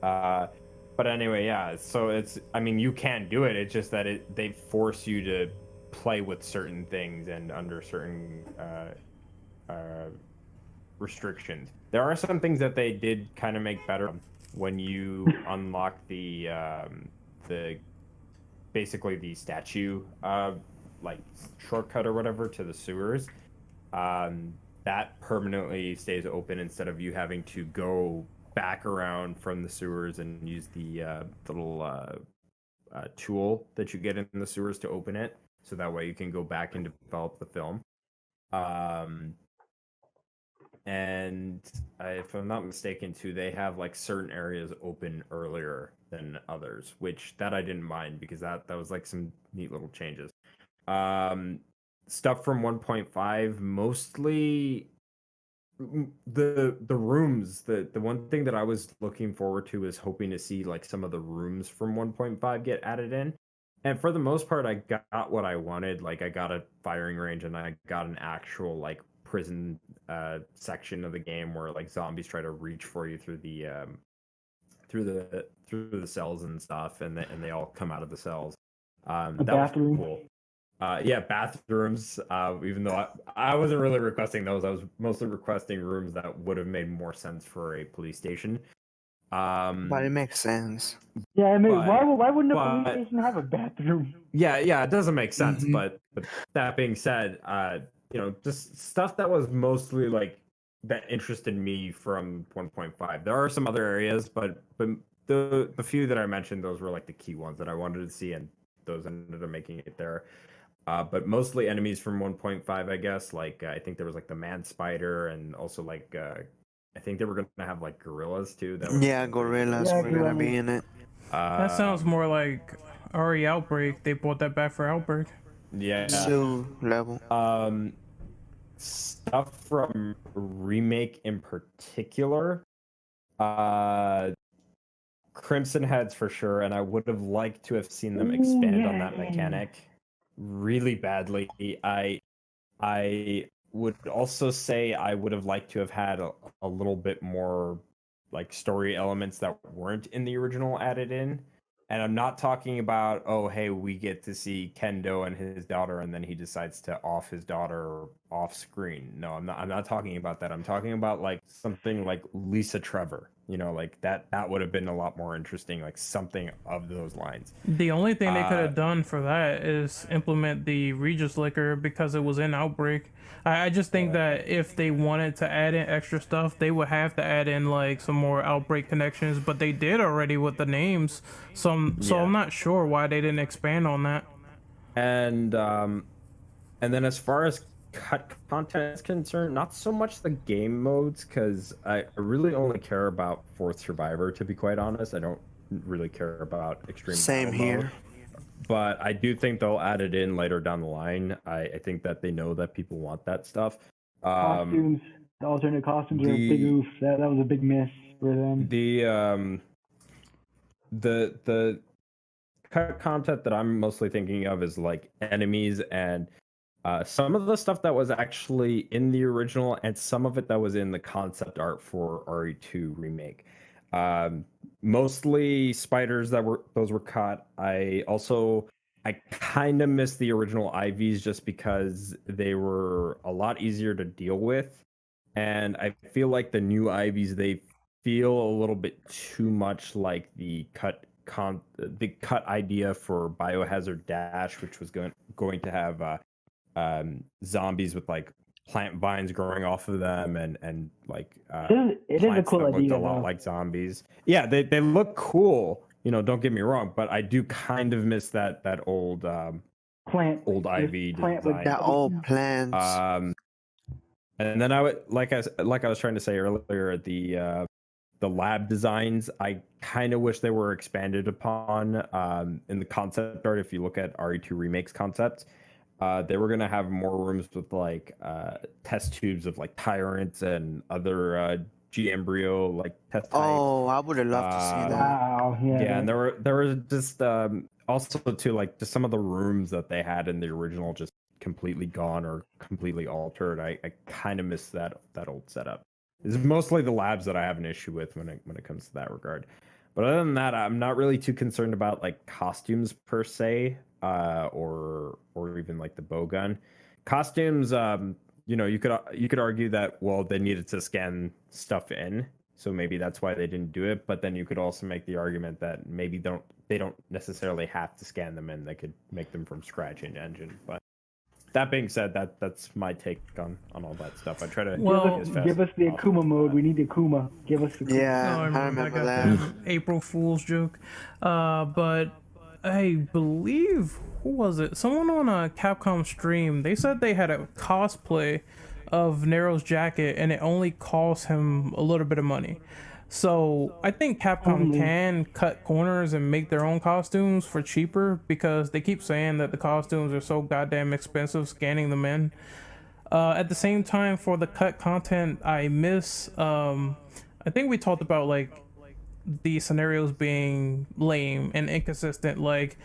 S2: But anyway, yeah. So you can do it. It's just that they force you to play with certain things and under certain restrictions. There are some things that they did kind of make better when you unlock the basically the statue like shortcut or whatever to the sewers. That permanently stays open instead of you having to go back around from the sewers and use the little tool that you get in the sewers to open it, so that way you can go back and develop the film. And if I'm not mistaken too, they have like certain areas open earlier than others, which that I didn't mind, because that was like some neat little changes. Stuff from 1.5, mostly the rooms. The one thing that I was looking forward to is hoping to see like some of the rooms from 1.5 get added in, and for the most part I got what I wanted. Like I got a firing range and I got an actual like prison section of the game where like zombies try to reach for you through the cells and stuff, and they all come out of the cells. That
S5: bathroom.
S2: was cool. Yeah, bathrooms. Even though I wasn't really requesting those, I was mostly requesting rooms that would have made more sense for a police station.
S4: But it makes sense.
S5: Yeah, I mean,
S2: But-
S5: why wouldn't a
S2: but-
S5: police station have a bathroom?
S2: Yeah, it doesn't make sense.
S3: Mhm.
S2: But that being said, just stuff that was mostly like that interested me from 1.5. There are some other areas, but the few that I mentioned, those were like the key ones that I wanted to see, and those ended up making it there. But mostly enemies from 1.5, I guess. Like I think there was like the man spider, and also like I think they were gonna have like gorillas too.
S4: Yeah, gorillas
S5: Yeah,
S4: were gonna be
S5: gorillas.
S4: in it.
S3: That sounds more like RE Outbreak. They brought that back for Outbreak.
S2: Yeah.
S4: Zoo level.
S2: Stuff from Remake in particular. Crimson Heads for sure, and I would have liked to have seen them expand on that mechanic really badly. I would also say I would have liked to have had a little bit more like story elements that weren't in the original added in. And I'm not talking about, oh, hey, we get to see Kendo and his daughter, and then he decides to off his daughter off screen. No, I'm not talking about that. I'm talking about like something like Lisa Trevor. Like that would have been a lot more interesting, like something of those lines.
S3: The only thing they could have done for that is implement the Regis liquor, because it was in Outbreak. I just think that if they wanted to add in extra stuff, they would have to add in like some more Outbreak connections, but they did already with the names. So I'm not sure why they didn't expand on that.
S2: And then as far as cut content is concerned, not so much the game modes, because I really only care about Fourth Survivor, to be quite honest. I don't really care about Extreme
S4: Same
S2: Battle
S4: here.
S2: Mode. But I do think they'll add it in later down the line. I think that they know that people want that stuff.
S5: Costumes, the alternate costumes are a big oof. That was a big miss for them.
S2: The cut content that I'm mostly thinking of is like enemies and some of the stuff that was actually in the original, and some of it that was in the concept art for RE2 Remake. Mostly spiders those were cut. I kind of missed the original IVs just because they were a lot easier to deal with, and I feel like the new Ivies, they feel a little bit too much like the cut idea for Biohazard Dash, which was going to have zombies with like plant vines growing off of them and like
S5: It is a
S2: plants
S5: cool
S2: that looked
S5: idea,
S2: a lot
S5: though.
S2: like zombies. Yeah, they look cool. Don't get me wrong, but I do kind of miss that old
S5: Plant.
S2: old Ivy
S5: Plant with
S2: design.
S4: The old plants.
S2: And then I would like I was trying to say earlier, the lab designs, I kind of wish they were expanded upon in the concept art. If you look at RE2 Remake's concept, they were gonna have more rooms with like test tubes of like tyrants and other G embryo like test types.
S4: Oh, I would have loved to see that.
S5: Wow. Yeah.
S2: Yeah, and there were just also too like just some of the rooms that they had in the original just completely gone or completely altered. I kind of miss that old setup. It's mostly the labs that I have an issue with when it comes to that regard. But other than that, I'm not really too concerned about like costumes per se, or even like the bow gun. Costumes, you could argue that, well, they needed to scan stuff in, so maybe that's why they didn't do it. But then you could also make the argument that maybe they don't necessarily have to scan them in. They could make them from scratch in engine. But that being said, that's my take on all that stuff. I try to
S5: Give us the Akuma mode. We need the Akuma. Give us the Akuma.
S4: Yeah,
S3: Oh,
S4: I remember
S3: got
S4: that.
S3: April Fool's joke. But I believe, who was it? Someone on a Capcom stream, they said they had a cosplay of Nero's jacket and it only cost him a little bit of money. So I think Capcom can cut corners and make their own costumes for cheaper, because they keep saying that the costumes are so goddamn expensive scanning them in. At the same time, for the cut content, I miss, I think we talked about like the scenarios being lame and inconsistent. Like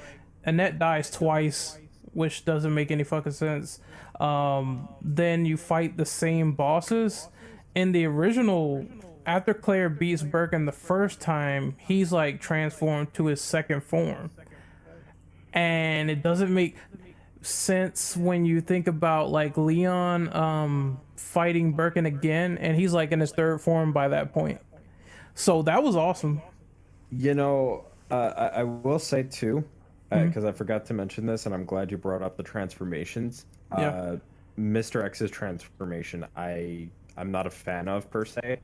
S3: Annette dies twice, which doesn't make any fucking sense. Then you fight the same bosses. In the original, after Claire beats Birkin the first time, he's like transformed to his second form. And it doesn't make sense when you think about like Leon fighting Birkin again, and he's like in his third form by that point. So that was awesome.
S2: I will say too, because I forgot to mention this, and I'm glad you brought up the transformations.
S3: Yeah.
S2: Mr. X's transformation, I'm not a fan of per se,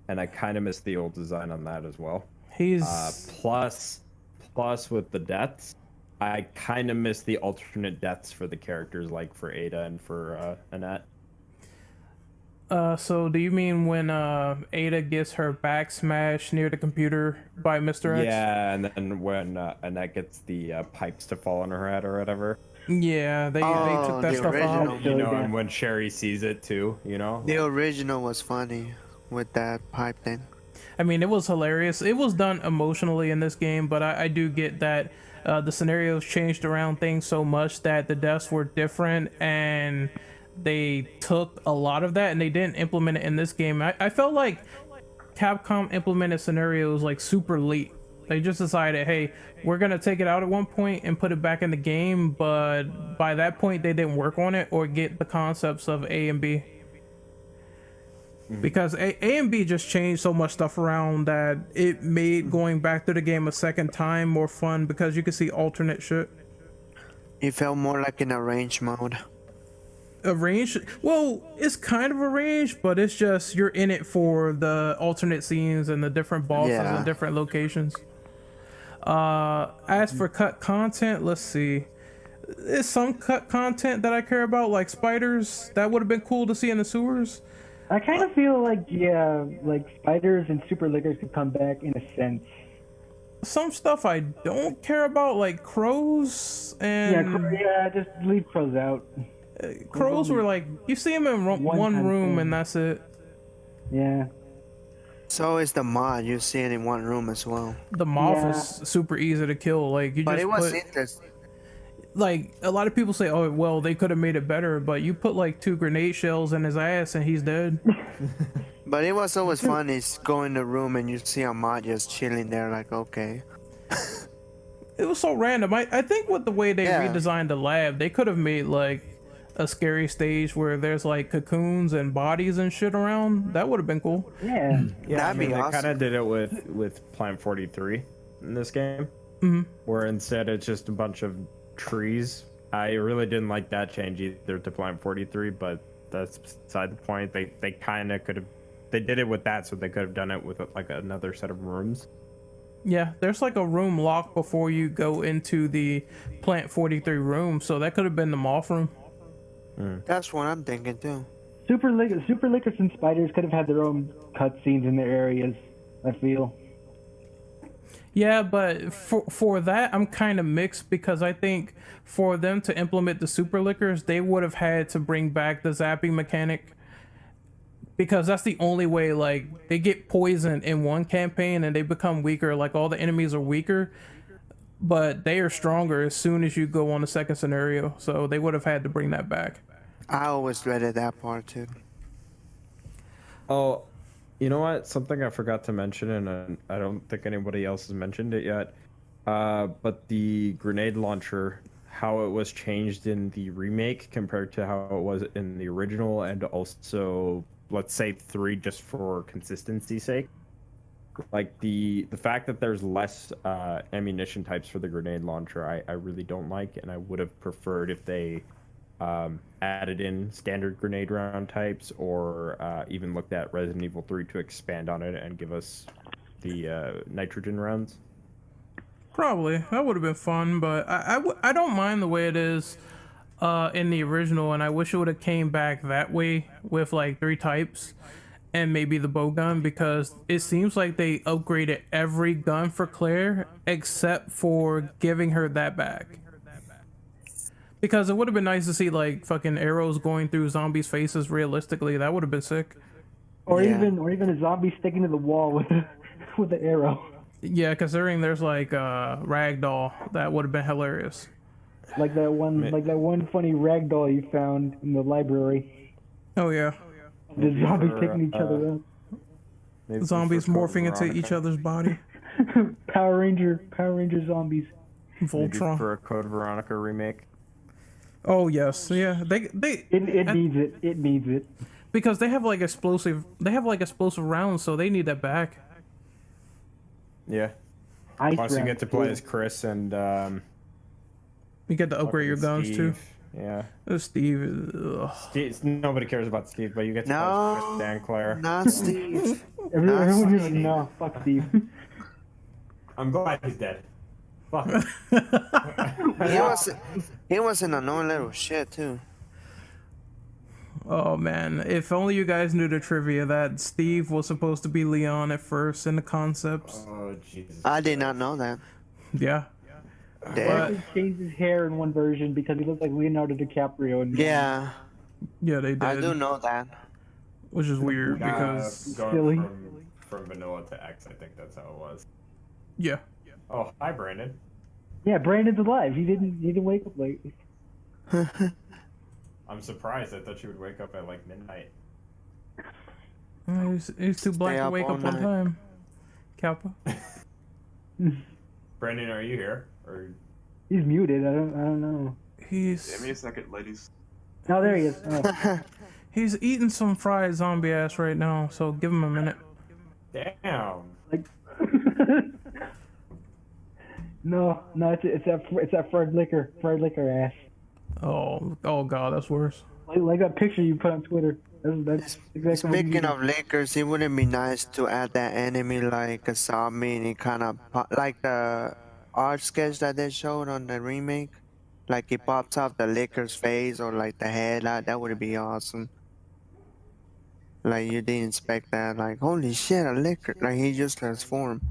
S2: and I kind of miss the old design on that as well.
S3: He's
S2: plus with the deaths, I kind of miss the alternate deaths for the characters, like for Ada and for Annette.
S3: so do you mean when Ada gets her back smashed near the computer by Mr. X?
S2: Yeah, and then when Annette gets the pipes to fall on her head or whatever.
S3: Yeah, they took that
S4: the
S3: stuff
S4: original.
S3: out.
S2: And when Sherry sees it too,
S4: The original was funny with that pipe thing.
S3: I mean, it was hilarious. It was done emotionally in this game, but I do get that the scenarios changed around things so much that the deaths were different, and they took a lot of that and they didn't implement it in this game. I felt like Capcom implemented scenarios like super late. They just decided, hey, we're gonna take it out at one point and put it back in the game, but by that point they didn't work on it or get the concepts of A and B. Because A and B just changed so much stuff around that it made going back to the game a second time more fun, because you could see alternate shit.
S4: It felt more like an arrange mode.
S3: Arranged? Well, it's kind of arranged, but it's just you're in it for the alternate scenes and the different bosses and different locations. As for cut content, let's see. There's some cut content that I care about, like spiders. That would have been cool to see in the sewers.
S5: I kind of feel like, like spiders and super lickers could come back in a sense.
S3: Some stuff I don't care about, like crows and
S5: Just leave crows out.
S3: crows were like, you see them in one room and that's it.
S5: Yeah.
S4: So is the mod. You see it in one room as well.
S3: The moth is super easy to kill. Like you
S4: But
S3: just
S4: it was
S3: put,
S4: interesting.
S3: like a lot of people say, oh well, they could have made it better, but you put like 2 grenade shells in his ass and he's dead.
S4: But it was always fun is go in the room and you see a mod just chilling there like, okay.
S3: It was so random. I think with the way they redesigned the lab, they could have made like a scary stage where there's like cocoons and bodies and shit around. That would have been cool.
S5: Yeah.
S2: Yeah,
S4: That'd be
S2: they
S4: awesome.
S2: kind of did it with Plant 43 in this game, where instead it's just a bunch of trees. I really didn't like that change either to Plant 43, but that's beside the point. They kind of could have. They did it with that, so they could have done it with like another set of rooms.
S3: Yeah, there's like a room locked before you go into the Plant 43 room, so that could have been the moth room.
S4: That's what I'm thinking too.
S5: Super Lickers and Spiders could have had their own cutscenes in their areas, I feel.
S3: Yeah, but for that, I'm kind of mixed because I think for them to implement the Super Lickers, they would have had to bring back the zapping mechanic. Because that's the only way, like, they get poisoned in one campaign and they become weaker. Like, all the enemies are weaker, but they are stronger as soon as you go on the second scenario. So they would have had to bring that back.
S4: I always dreaded that part too.
S2: Oh, you know what? Something I forgot to mention, and I don't think anybody else has mentioned it yet. But the grenade launcher, how it was changed in the remake compared to how it was in the original, and also, let's say 3, just for consistency's sake. Like the fact that there's less ammunition types for the grenade launcher, I really don't like, and I would have preferred if they added in standard grenade round types, or even looked at Resident Evil 3 to expand on it and give us the nitrogen rounds.
S3: Probably. That would have been fun, but I don't mind the way it is in the original, and I wish it would have came back that way with like 3 types and maybe the bow gun, because it seems like they upgraded every gun for Claire except for giving her that back. Because it would have been nice to see like fucking arrows going through zombies' faces realistically. That would have been sick.
S5: Or
S4: Yeah.
S5: even a zombie sticking to the wall with the arrow.
S3: Yeah, considering there's like ragdoll, that would have been hilarious.
S5: Like that one funny ragdoll you found in the library.
S3: Oh yeah,
S5: The zombies taking each other out.
S2: Maybe
S3: zombies
S2: for Code
S3: morphing into
S2: Veronica.
S3: each other's body.
S5: Power Ranger zombies.
S2: Maybe
S3: Voltron.
S2: for a Code Veronica remake.
S3: Oh yes, yeah. They
S5: It needs it. It needs it.
S3: because they have like explosive rounds, so they need that back.
S2: Yeah.
S5: Ice
S2: Plus, you
S5: round.
S2: get to play as Chris and
S3: You get to upgrade your guns too.
S2: Steve. Yeah.
S3: Steve. Ugh.
S2: Nobody cares about Steve, but you get to play as Chris and Claire.
S4: Not Steve.
S5: Everyone here is no. Fuck Steve.
S2: I'm glad he's dead. Fuck.
S4: He was an annoying little shit too.
S3: Oh man, if only you guys knew the trivia that Steve was supposed to be Leon at first in the concepts.
S2: Oh Jesus.
S4: I did not know that.
S3: Yeah.
S4: Damn.
S5: He changed his hair in one version because he looked like Leonardo DiCaprio.
S4: Yeah,
S3: Yeah, they did.
S4: I do know that.
S3: Which is weird because
S2: going
S5: silly.
S2: from vanilla to X, I think that's how it was.
S3: yeah.
S2: Oh, hi Brandon.
S5: Yeah, Brandon's alive. He didn't wake up late.
S2: I'm surprised. I thought you would wake up at like midnight.
S3: He's too black
S4: Stay
S3: to
S4: up
S3: wake
S4: all
S3: up on
S4: night.
S3: time. Kappa.
S2: Brandon, are you here? Or
S5: He's muted. I don't know.
S7: Give me
S3: He's
S7: a second, ladies.
S5: Oh, there he is. Oh.
S3: he's eating some fried zombie ass right now, so give him a minute.
S2: damn.
S5: No, it's that fried liquor ass.
S3: Oh god, that's worse.
S5: Like that picture you put on Twitter. That's exactly what
S4: Speaking
S5: you
S4: of liquors, it wouldn't be nice to add that enemy like a zombie and it kind of like the art sketch that they showed on the remake. Like it pops off the liquor's face or like the head. That would be awesome. Like you didn't expect that. Like holy shit, a liquor! Like he just transformed.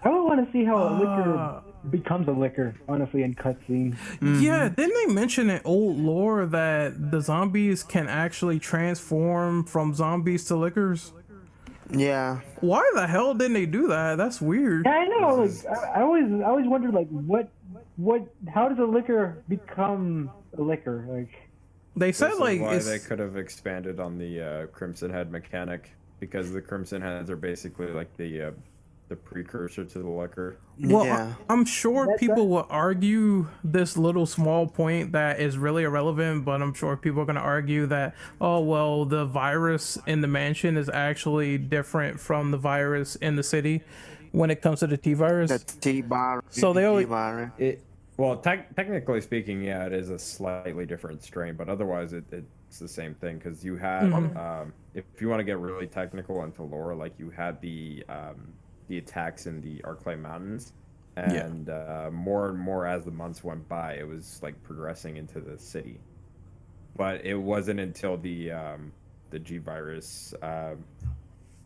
S5: I would want to see how a liquor becomes a liquor, honestly, in cutscenes.
S3: Yeah, didn't they mention in old lore that the zombies can actually transform from zombies to liquors?
S4: Yeah,
S3: Why the hell didn't they do that? That's weird.
S5: Yeah, I know. Like I always wondered, like how does a liquor become a liquor? Like
S3: They said
S2: This is
S3: like
S2: why
S3: it's
S2: they could have expanded on the Crimson Head mechanic, because the Crimson Heads are basically like the the precursor to the liquor.
S3: Well,
S4: Yeah.
S3: I'm sure
S5: That's
S3: people will argue this little small point that is really irrelevant, but I'm sure people are going to argue that, oh, well, the virus in the mansion is actually different from the virus in the city when it comes to the T virus.
S4: The T-bar.
S3: So they always-
S4: T-bar.
S2: Well, technically speaking, yeah, it is a slightly different strain, but otherwise it's the same thing because you had, if you want to get really technical into lore, like you had the attacks in the Arclay Mountains, and more and more as the months went by, it was like progressing into the city. But it wasn't until the G virus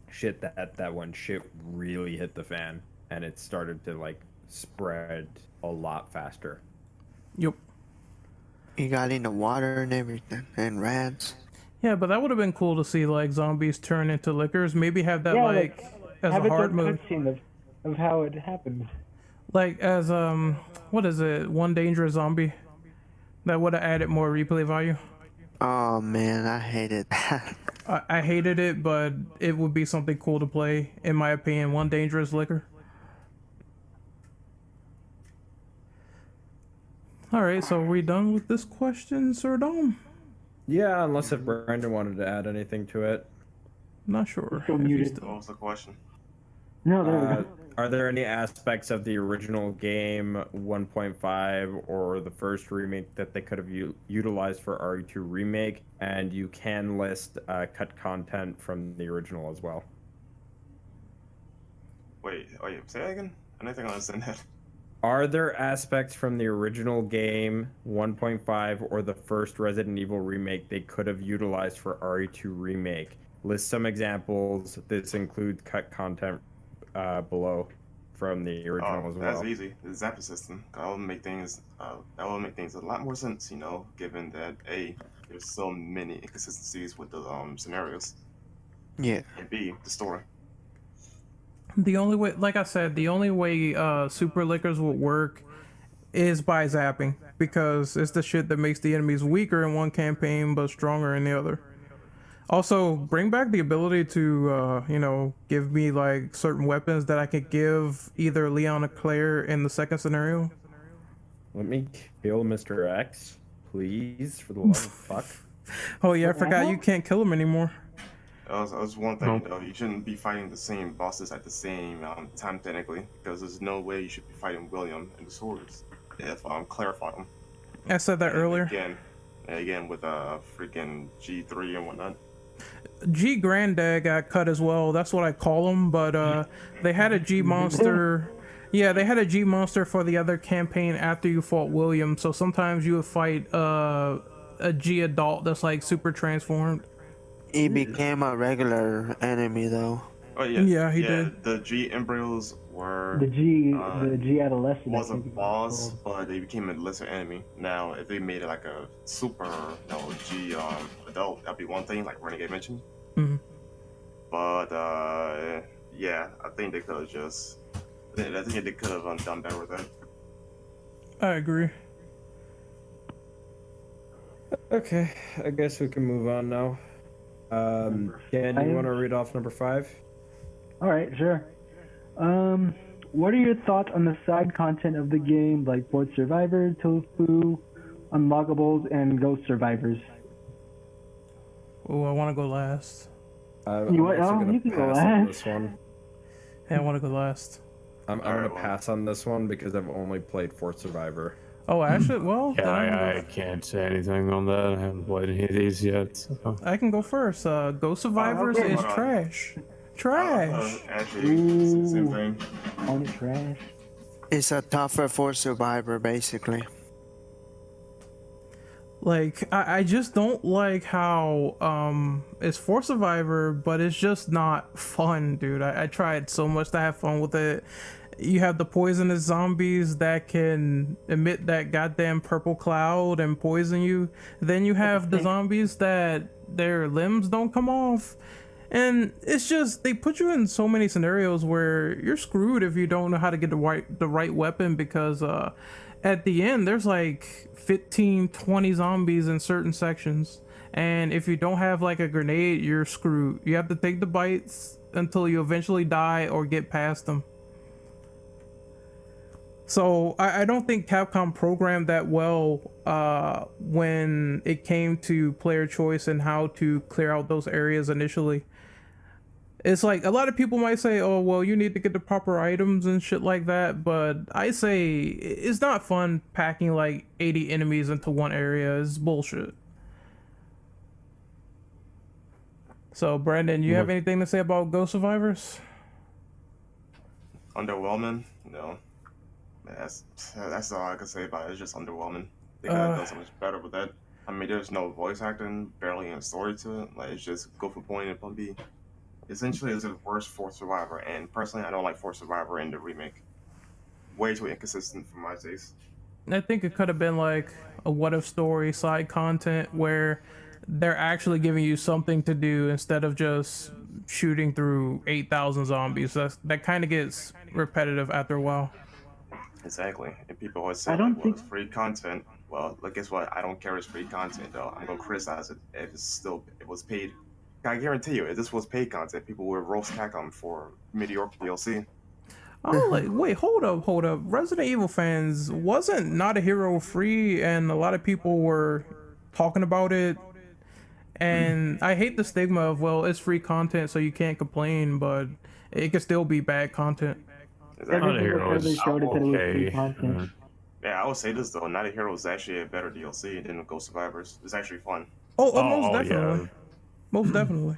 S2: shit that when shit really hit the fan and it started to like spread a lot faster.
S3: Yep.
S4: You got in the water and everything, and rats.
S3: Yeah, but that would have been cool to see like zombies turn into lickers. Maybe have that like as
S5: have
S3: a
S5: it
S3: hard
S5: done
S3: move.
S5: cutscene of how it happened.
S3: Like as what is it? One dangerous zombie. That would have added more replay value.
S4: Oh man, I hated that.
S3: I hated it, but it would be something cool to play, in my opinion. One dangerous liquor. All right, so are we done with this question, Sir Dom?
S2: Yeah, unless if Brandon wanted to add anything to it.
S3: Not sure.
S5: Still
S3: if he's
S5: muted.
S3: still-
S7: What was the question?
S5: No, there we go.
S2: Are there any aspects of the original game 1.5 or the first remake that they could have utilized for RE2 Remake? And you can list cut content from the original as well.
S7: Wait, say that again? I don't think I understand that.
S2: Are there aspects from the original game 1.5 or the first Resident Evil Remake they could have utilized for RE2 Remake? List some examples. This includes cut content below from the original as well.
S7: That's easy. The Zapper system. That will make things a lot more sense, you know, given that A, there's so many inconsistencies with the scenarios,
S4: Yeah.
S7: and B, the story.
S3: The only way, like I said, the only way super liquors would work is by zapping, because it's the shit that makes the enemies weaker in one campaign but stronger in the other. Also, bring back the ability to, give me like certain weapons that I could give either Leon or Claire in the second scenario.
S2: Let me kill Mr. X, please, for the love of fuck.
S3: Oh yeah, I forgot you can't kill him anymore.
S7: That was one thing, though. You shouldn't be fighting the same bosses at the same time, technically, because there's no way you should be fighting William and the Swords if clarify them.
S3: I said that earlier.
S7: Again with freaking G3 and whatnot.
S3: G Granddad got cut as well. That's what I call him. But they had a G monster. Yeah, they had a G monster for the other campaign after you fought William. So sometimes you would fight a G adult that's like super transformed.
S4: He became a regular enemy though.
S7: Oh yeah.
S3: Yeah, he did.
S7: The G embryos were
S5: The G adolescent.
S7: was
S5: I
S7: a
S5: think it
S7: boss,
S5: called.
S7: but they became a lesser enemy. Now, if they made it like a super G adult, that'd be one thing, like Renegade mentioned.
S3: Mhm.
S7: But yeah, I think they could have just. I think they could have done better with that.
S3: I agree.
S2: Okay, I guess we can move on now. Ken, do you want to read off number 5?
S5: All right, sure. What are your thoughts on the side content of the game, like Board Survivor, Tofu, Unlockables, and Ghost Survivors?
S3: Oh, I want to go last.
S2: I'm
S5: You what?
S2: also
S5: Oh,
S2: gonna
S5: you can go
S2: pass on
S5: last.
S2: this one.
S3: Yeah, I want to go last.
S2: I'm
S7: Alright,
S2: gonna
S7: well.
S2: pass on this one because I've only played Fort Survivor.
S3: Oh, actually, well, then
S6: Yeah, I can't say anything on that. I haven't played any of these yet. So.
S3: I can go first. Ghost Survivors
S5: okay.
S3: is trash. Trash.
S7: Actually, it's the same thing.
S5: On the trash.
S4: It's a tougher for Survivor, basically.
S3: Like, I just don't like how it's for Survivor, but it's just not fun, dude. I tried so much to have fun with it. You have the poisonous zombies that can emit that goddamn purple cloud and poison you. Then you have the zombies that their limbs don't come off. And it's just, they put you in so many scenarios where you're screwed if you don't know how to get the right weapon, because at the end there's like 15, 20 zombies in certain sections. And if you don't have like a grenade, you're screwed. You have to take the bites until you eventually die or get past them. So I don't think Capcom programmed that well when it came to player choice and how to clear out those areas initially. It's like a lot of people might say, oh, well, you need to get the proper items and shit like that. But I say it's not fun packing like 80 enemies into one area. It's bullshit. So, Brandon, you have anything to say about Ghost Survivors?
S7: Underwhelming? No. That's all I can say about it. It's just underwhelming. They could have done so much better with that. I mean, there's no voice acting, barely any story to it. Like, it's just go from point A to point B. Essentially, it's the worst Force Survivor, and personally, I don't like Force Survivor in the remake. Way too inconsistent for my taste.
S3: I think it could have been like a what if story, side content where they're actually giving you something to do instead of just shooting through 8,000 zombies. That kind of gets repetitive after a while.
S7: Exactly. And people always say,
S5: I don't
S7: like, well, it's free content. Well, like, guess what? I don't care if it's free content, though. I'm going to criticize it if it was paid. I guarantee you, if this was paid content, people would roast Capcom for mediocre DLC.
S3: Oh, like, wait, hold up. Resident Evil fans wasn't Not a Hero free, and a lot of people were talking about it. And I hate the stigma of, well, it's free content, so you can't complain, but it could still be bad content.
S6: Not a Hero
S5: They
S6: is
S5: showed it that it was free
S6: okay.
S5: content.
S7: Yeah, I would say this, though. Not a Hero is actually a better DLC than Ghost Survivors. It's actually fun.
S3: Most definitely.
S6: Yeah.
S3: Most definitely.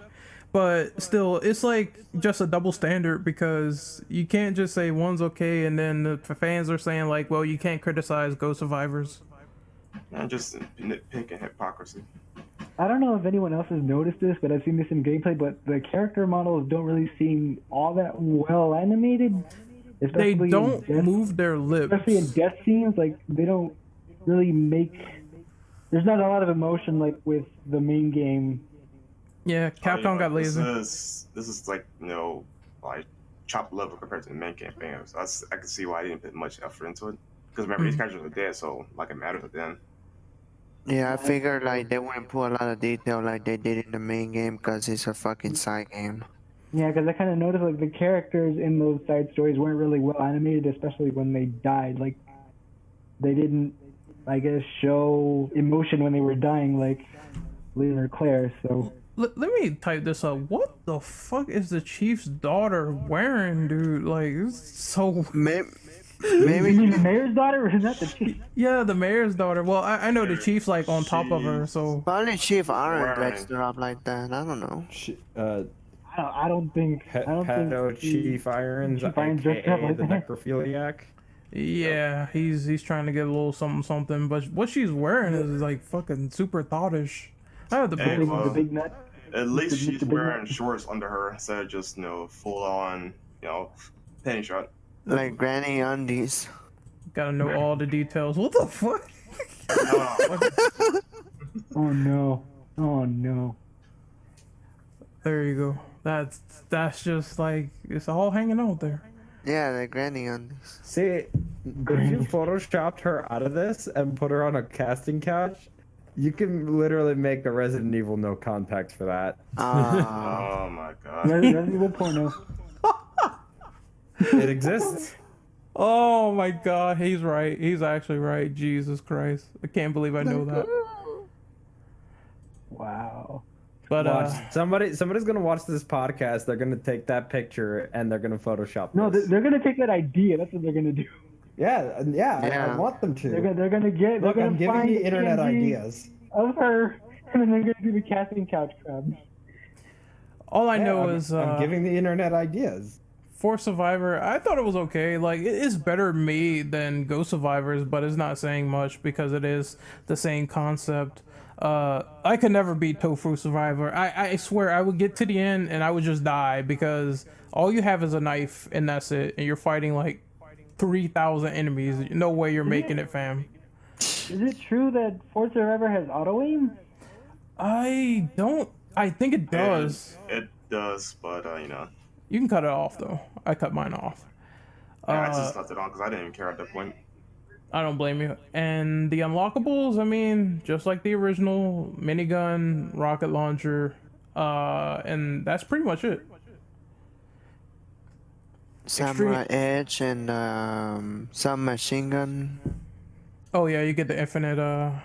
S3: But still, it's like just a double standard because you can't just say one's okay and then the fans are saying like, well, you can't criticize Ghost Survivors.
S7: And just nitpicking hypocrisy.
S5: I don't know if anyone else has noticed this, but I've seen this in gameplay, but the character models don't really seem all that well animated.
S3: They don't move their lips.
S5: Especially in death scenes, like, they don't really make... There's not a lot of emotion like with the main game.
S3: Yeah, Capcom got lazy.
S7: This is like, like chopped liver compared to the main campaign. So I can see why I didn't put much effort into it. Because remember, these characters are dead, so like it matters to them.
S4: Yeah, I figured like they wouldn't put a lot of detail like they did in the main game because it's a fucking side game.
S5: Yeah, because I kind of noticed like the characters in those side stories weren't really well animated, especially when they died. Like, they didn't, I guess, show emotion when they were dying, like Leon or Claire. So
S3: Let me type this up. What the fuck is the chief's daughter wearing, dude? Like, it's so...
S4: Maybe
S5: you mean the mayor's daughter, or is that the chief?
S3: Yeah, the mayor's daughter. Well, I know the chief's like on top of her, so...
S4: probably Chief Aaron dressed her up like that. I don't know.
S5: I don't think.
S2: Pedo Chief Irons,
S5: Chief Irons dressed up
S2: aka
S5: like
S2: the
S5: that.
S2: necrophiliac.
S3: Yeah, he's trying to get a little something, but what she's wearing is like fucking super thoughtish. I have the
S7: Hey,
S3: big
S7: well,
S5: The big nut.
S7: At least
S5: Mr.
S7: she's
S5: Big
S7: wearing
S5: Nut.
S7: shorts under her instead of just, full on, penny shot.
S4: Like Granny Undies.
S3: Gotta know all the details. What the fuck?
S5: Oh no. Oh no.
S3: There you go. That's just like it's all hanging out there.
S4: Yeah, the Granny Undies.
S2: See, if you photoshopped her out of this and put her on a casting couch, you can literally make a Resident Evil No Contact for that.
S7: Oh my god.
S5: Resident Evil porno.
S2: It exists.
S3: Oh my god, he's right. He's actually right. Jesus Christ. I can't believe I know that.
S5: Wow.
S3: But
S2: Watch. Somebody's gonna watch this podcast. They're gonna take that picture and they're gonna Photoshop.
S5: No,
S2: this.
S5: they're gonna take that idea. That's what they're gonna do.
S2: Yeah. I want them to.
S5: They're gonna get.
S2: Look,
S5: they're
S2: I'm
S5: gonna
S2: giving
S5: find
S2: the internet
S5: PNG
S2: ideas.
S5: of her, and then they're gonna do the casting couch crab.
S3: all I know is
S2: I'm giving the internet ideas.
S3: for Survivor, I thought it was okay. Like, it is better made than Ghost Survivors, but it's not saying much because it is the same concept. I could never beat Tofu Survivor. I swear I would get to the end and I would just die because all you have is a knife and that's it. And you're fighting like 3,000 enemies. No way you're making it, fam.
S5: Is it true that Forza Survivor has auto aim?
S3: I think it does.
S7: It does, but,
S3: You can cut it off though. I cut mine off.
S7: I just left it on because I didn't even care at that point.
S3: I don't blame you. And the unlockables, I mean, just like the original, minigun, rocket launcher, and that's pretty much it.
S4: Samurai Edge and some machine gun.
S3: Oh yeah, you get the infinite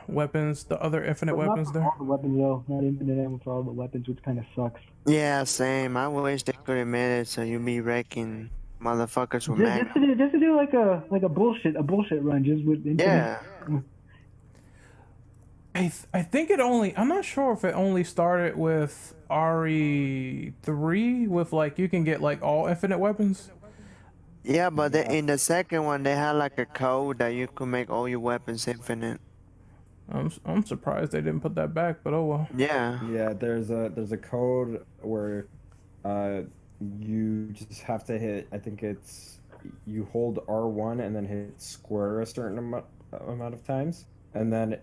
S3: weapons, the other infinite
S5: But
S3: weapons
S5: not for
S3: there.
S5: all the weapons though. Not infinite ammo for all the weapons, which kind of sucks.
S4: Yeah, same. I wish they could have made it so you be wrecking motherfuckers with mag.
S5: Just to do like a bullshit run just with infinite.
S4: Yeah.
S3: I think it only. I'm not sure if it only started with RE3 with like you can get like all infinite weapons.
S4: Yeah, but in the second one, they had like a code that you could make all your weapons infinite.
S3: I'm surprised they didn't put that back, but oh well.
S4: Yeah.
S2: Yeah, there's a code where you just have to hit, I think it's, you hold R1 and then hit square a certain amount of times, and then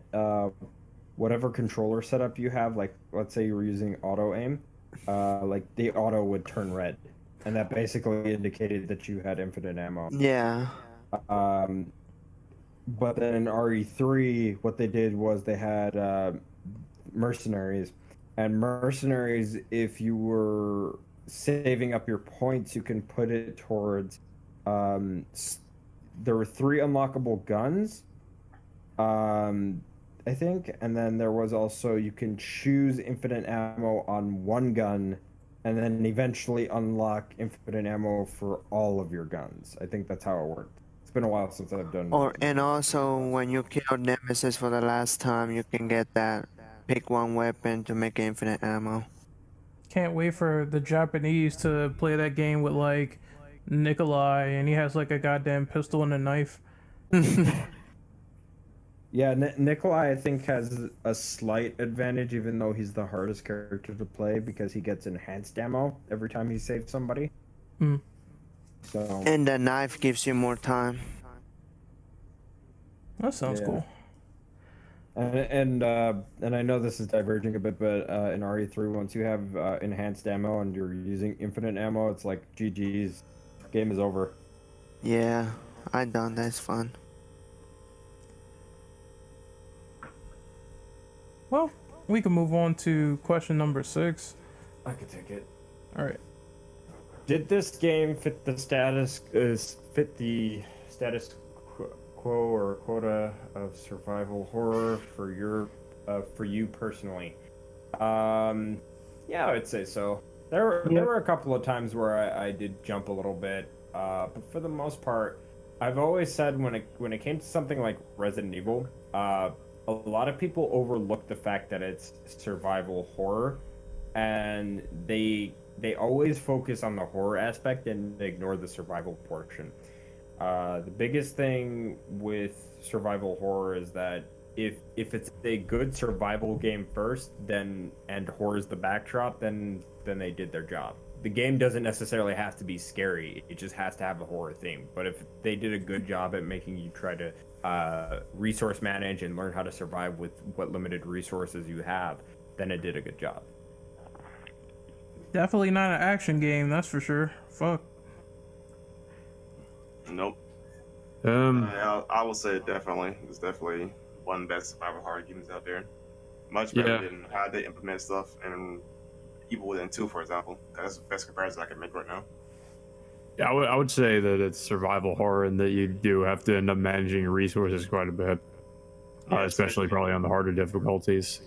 S2: whatever controller setup you have, like let's say you were using auto aim, like the auto would turn red, and that basically indicated that you had infinite ammo.
S4: Yeah.
S2: But then in RE3, what they did was they had mercenaries, and mercenaries, if you were saving up your points, you can put it towards. There were 3 unlockable guns, I think, and then there was also you can choose infinite ammo on one gun, and then eventually unlock infinite ammo for all of your guns. I think that's how it worked. It's been a while since I've done.
S4: And also when you kill Nemesis for the last time, you can get that. Pick one weapon to make infinite ammo.
S3: Can't wait for the Japanese to play that game with like Nikolai, and he has like a goddamn pistol and a knife.
S2: Yeah, Nikolai I think has a slight advantage, even though he's the hardest character to play because he gets enhanced ammo every time he saves somebody.
S3: Mm.
S2: So.
S4: And the knife gives you more time.
S3: That sounds cool.
S2: And I know this is diverging a bit, but in RE3, once you have enhanced ammo and you're using infinite ammo, it's like GG's, game is over.
S4: Yeah, I done that. It's fun.
S3: Well, we can move on to question number 6.
S2: I could take it.
S3: All right.
S2: Did this game fit the status quo or quota of survival horror for you personally? Yeah, I would say so. There were a couple of times where I did jump a little bit, but for the most part, I've always said when it came to something like Resident Evil, a lot of people overlook the fact that it's survival horror, and they always focus on the horror aspect and ignore the survival portion. The biggest thing with survival horror is that if it's a good survival game first, and horror is the backdrop, then they did their job. The game doesn't necessarily have to be scary; it just has to have a horror theme. But if they did a good job at making you try to resource manage and learn how to survive with what limited resources you have, then it did a good job.
S3: Definitely not an action game, that's for sure. Fuck.
S7: Nope. I would say definitely. It's definitely one of the best survival horror games out there. Much better than how they implement stuff in Evil Within 2, for example. That's the best comparison I can make right now.
S6: Yeah, I would say that it's survival horror and that you do have to end up managing resources quite a bit, especially probably on the harder difficulties.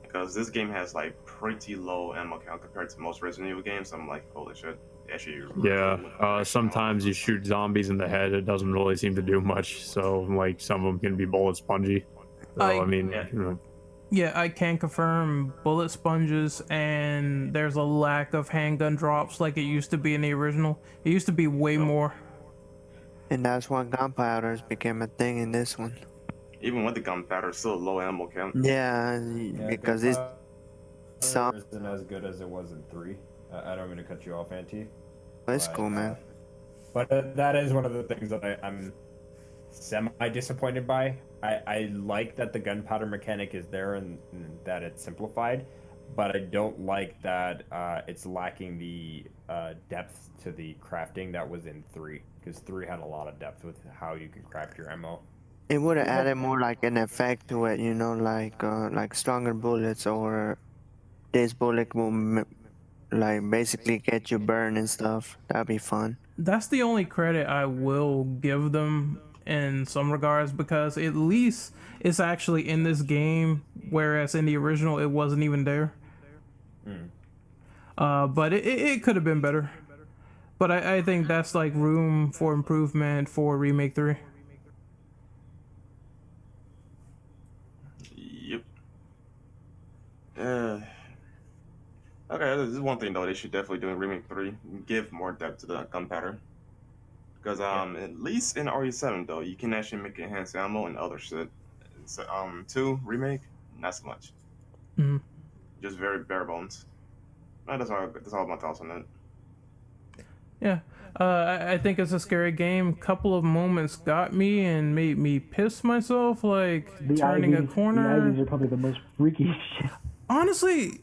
S7: Because this game has like pretty low ammo count compared to most Resident Evil games. I'm like, holy shit. Actually,
S6: sometimes you shoot zombies in the head, it doesn't really seem to do much. So like some of them can be bullet spongy. So,
S3: Yeah, I can confirm bullet sponges, and there's a lack of handgun drops like it used to be in the original. It used to be way more.
S4: And that's why gunpowders became a thing in this one.
S7: Even with the gunpowder, it's still low ammo count.
S4: Yeah, because it's
S2: isn't as good as it was in 3. I don't mean to cut you off, Auntie.
S4: It's cool, man.
S2: But that is one of the things that I'm semi-disappointed by. I like that the gunpowder mechanic is there and that it's simplified, but I don't like that it's lacking the depth to the crafting that was in 3, because 3 had a lot of depth with how you can craft your ammo.
S4: It would have added more like an effect to it, you know, like stronger bullets, or this bullet will like basically get you burned and stuff. That'd be fun.
S3: That's the only credit I will give them in some regards, because at least it's actually in this game, whereas in the original it wasn't even there. But it could have been better. But I think that's like room for improvement for Remake 3.
S7: Yep. Okay, this is one thing though they should definitely do in Remake 3. Give more depth to the gunpowder. Because at least in RE7 though, you can actually make enhanced ammo and other shit. So, 2 Remake, not so much.
S3: Mhm.
S7: Just very bare bones. That's all my thoughts on that.
S3: Yeah. I think it's a scary game. Couple of moments got me and made me piss myself, like turning a corner.
S5: The IVs are probably the most freaky shit.
S3: Honestly,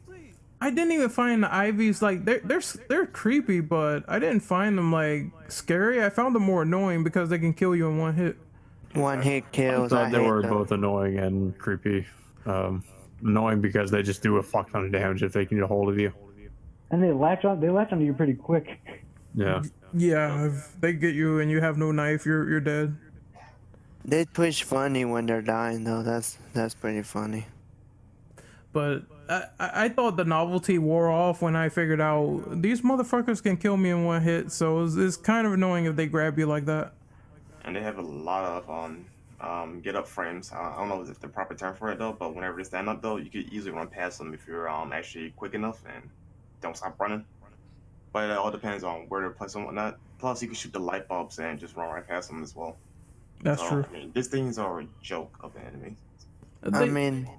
S3: I didn't even find the IVs like they're creepy, but I didn't find them like scary. I found them more annoying because they can kill you in one hit.
S4: One hit
S6: I
S4: kills.
S6: thought they
S4: hate
S6: were
S4: them.
S6: both annoying and creepy. Annoying because they just do a fuck ton of damage if they can get a hold of you.
S5: And they latch on to you pretty quick.
S6: Yeah.
S3: Yeah, if they get you and you have no knife, you're dead.
S4: They push funny when they're dying though. That's pretty funny.
S3: But I thought the novelty wore off when I figured out these motherfuckers can kill me in one hit. So it's kind of annoying if they grab you like that.
S7: And they have a lot of get up frames. I don't know if the proper term for it though, but whenever they stand up though, you could easily run past them if you're actually quick enough and don't stop running. But it all depends on where to place them and whatnot. Plus, you can shoot the light bulbs and just run right past them as well.
S3: That's true.
S7: I mean, these things are a joke of the enemy.
S4: I mean,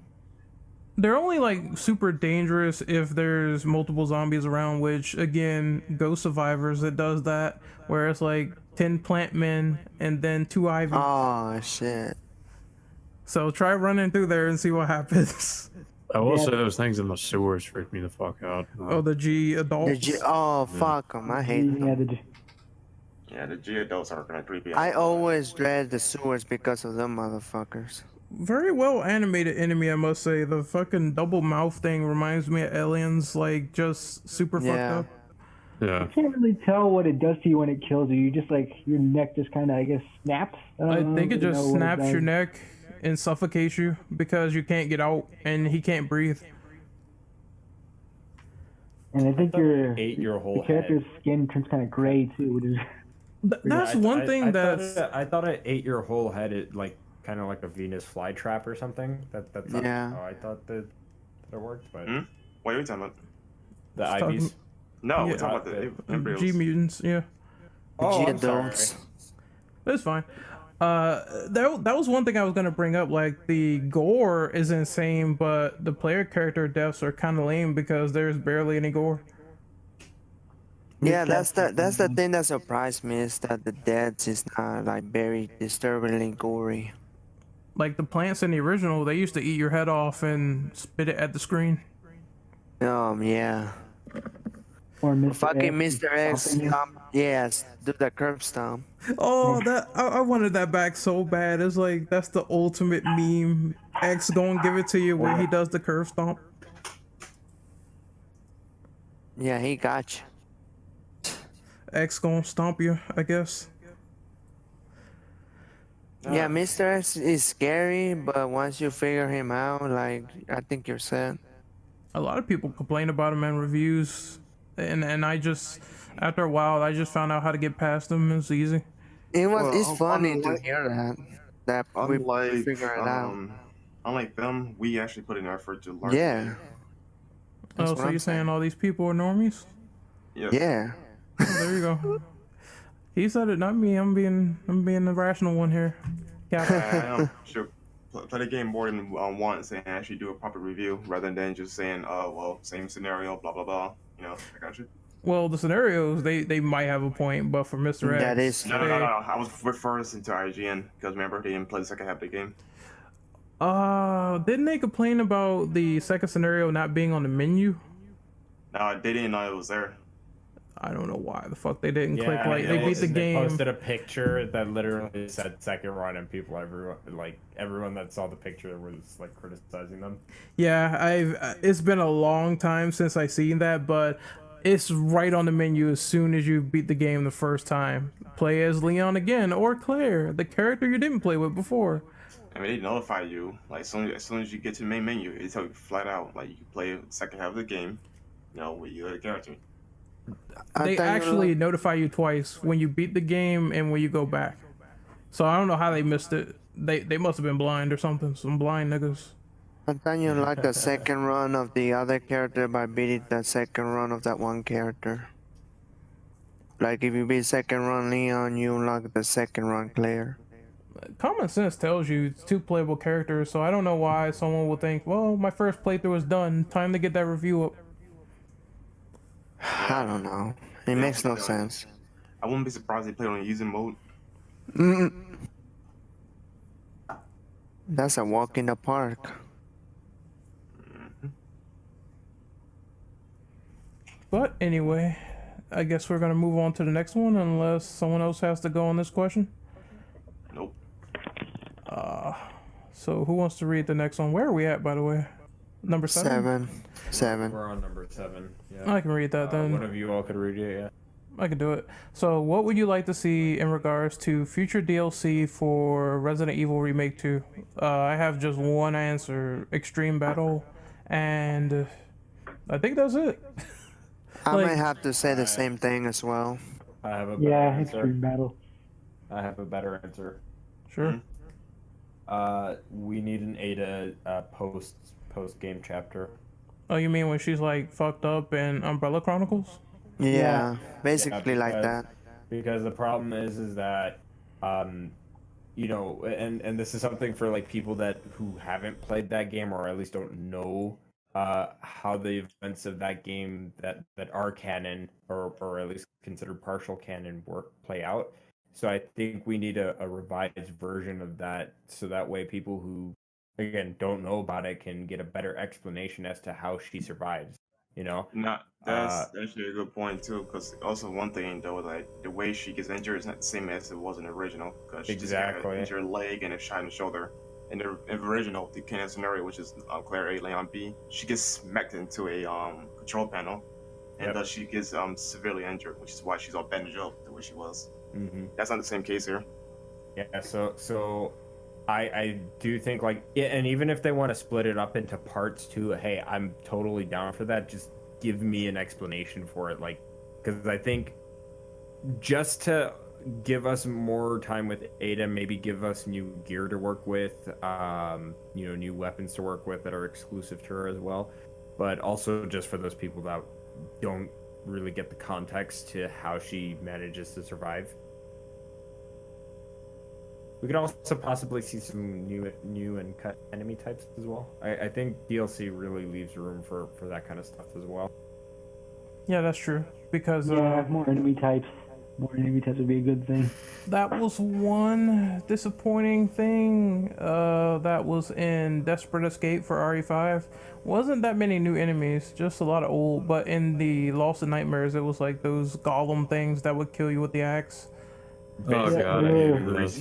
S3: They're only like super dangerous if there's multiple zombies around, which again, Ghost Survivors, it does that, where it's like 10 plant men and then 2 ivy.
S4: oh shit.
S3: So try running through there and see what happens.
S6: I will say those things in the sewers freak me the fuck out.
S3: Oh, the G adults.
S4: Oh fuck them. I hate them.
S7: Yeah, the G adults are kind of creepy.
S4: I always dread the sewers because of them motherfuckers.
S3: Very well animated enemy, I must say. The fucking double mouth thing reminds me of aliens, like just super
S4: Yeah.
S3: fucked up.
S6: Yeah.
S5: You can't really tell what it does to you when it kills you. You just like your neck just kind of, I guess, snaps.
S3: I think it
S5: don't
S3: just
S5: know what
S3: snaps
S5: does.
S3: your neck and suffocates you because you can't get out and he can't breathe.
S5: And I think your
S2: Ate your whole
S5: the character's skin turns kind of gray too, which is
S3: That's one thing that's
S2: I thought it ate your whole head. It like kind of like a Venus flytrap or something. That's not
S4: Yeah.
S2: how I thought that it worked. But
S7: What are we talking about?
S2: the
S3: talking-
S2: IVs.
S7: No, we're
S3: Yeah.
S7: talking about the embryos.
S3: G mutants, yeah.
S2: Oh,
S4: G
S2: I'm sorry.
S4: adults.
S3: That's fine. That was one thing I was gonna bring up. Like the gore is insane, but the player character deaths are kind of lame because there's barely any gore.
S4: Yeah, that's the thing that surprised me is that the deaths is not like very disturbingly gory.
S3: Like the plants in the original, they used to eat your head off and spit it at the screen.
S4: Yeah.
S5: or Mr.
S4: Fucking
S5: X
S4: Mr. X,
S5: stomping you.
S4: yes, do the curb stomp.
S3: Oh, that I wanted that back so bad. It's like that's the ultimate meme. X gonna give it to you where he does the curve stomp.
S4: Yeah, he got you.
S3: X gonna stomp you, I guess.
S4: Yeah, Mr. X is scary, but once you figure him out, like, I think you're set.
S3: A lot of people complain about him in reviews, and I just after a while I just found out how to get past him. It's easy.
S4: It's funny to
S7: unlike-
S4: hear that we
S7: Unlike,
S4: figure it out.
S7: unlike them, we actually put in effort to learn.
S4: Yeah,
S3: Oh,
S4: what
S3: so
S4: I'm
S3: you're saying all these people are normies?
S7: Yes.
S4: yeah.
S3: Oh, there you go. He said it, not me. I'm being the rational one here. Yeah.
S7: I am. Should play the game more than once and actually do a proper review rather than just saying, "Oh, well, same scenario, blah blah blah." You know, that kind of shit.
S3: Well, the scenarios they might have a point, but for Mr. X,
S4: That is
S7: No. I was referring to IGN because remember they didn't play the second half of the game.
S3: Didn't they complain about the second scenario not being on the menu?
S7: No, they didn't know it was there.
S3: I don't know why the fuck they didn't click
S2: Yeah,
S3: like they beat the
S2: They
S3: game.
S2: posted a picture that literally said second run, and everyone that saw the picture was like criticizing them.
S3: Yeah, it's been a long time since I seen that, but it's right on the menu as soon as you beat the game the first time. Play as Leon again or Claire, the character you didn't play with before.
S7: I mean, they notify you like as soon as you get to the main menu, they tell you flat out like you can play the second half of the game, with your other character.
S3: They actually notify you twice, when you beat the game and when you go back. So I don't know how they missed it. They must have been blind or something. Some blind niggas.
S4: I thought you like the second run of the other character by beating the second run of that one character. Like if you beat second run Leon, you unlock the second run Claire.
S3: Common sense tells you it's 2 playable characters, so I don't know why someone would think, well, my first playthrough is done. Time to get that review up.
S4: I don't know. It makes no sense.
S7: I wouldn't be surprised if they played on using mode.
S4: That's a walk in the park.
S3: But anyway, I guess we're gonna move on to the next one unless someone else has to go on this question.
S7: Nope.
S3: So who wants to read the next one? Where are we at, by the way? Number 7?
S4: 7.
S2: We're on number 7. Yeah.
S3: I can read that then.
S2: One of you all could read it, yeah.
S3: I can do it. So what would you like to see in regards to future DLC for Resident Evil Remake 2? I have just one answer, Extreme Battle, and I think that's it.
S4: I might have to say the same thing as well.
S2: I have a better answer.
S5: Extreme Battle.
S2: I have a better answer.
S3: Sure.
S2: We need an Ada post game chapter.
S3: Oh, you mean when she's like fucked up in Umbrella Chronicles?
S4: Yeah, basically like
S2: because-
S4: that.
S2: Because the problem is that, and this is something for like people who haven't played that game or at least don't know how the events of that game that are canon or at least considered partial canon play out. So I think we need a revised version of that, so that way people who again don't know about it can get a better explanation as to how she survives.
S7: That's actually a good point too, because also one thing though, like the way she gets injured is not the same as it was in the original, because she just got an injured leg and a shot in the shoulder. In the original, the canon scenario, which is Claire A, Leon B, she gets smacked into a control panel, and thus she gets severely injured, which is why she's all bandaged up the way she was.
S2: Mm-hmm.
S7: That's not the same case here.
S2: Yeah, so I do think and even if they want to split it up into parts too, hey, I'm totally down for that. Just give me an explanation for it, because I think just to give us more time with Ada, maybe give us new gear to work with, new weapons to work with that are exclusive to her as well, but also just for those people that don't really get the context to how she manages to survive. We could also possibly see some new and cut enemy types as well. I think DLC really leaves room for that kind of stuff as well.
S3: Yeah, that's true. Because
S5: more enemy types. More enemy types would be a good thing.
S3: that was one disappointing thing that was in Desperate Escape for RE5. Wasn't that many new enemies, just a lot of old. But in the Lost in Nightmares, it was like those golem things that would kill you with the axe.
S6: Oh god, I hated those.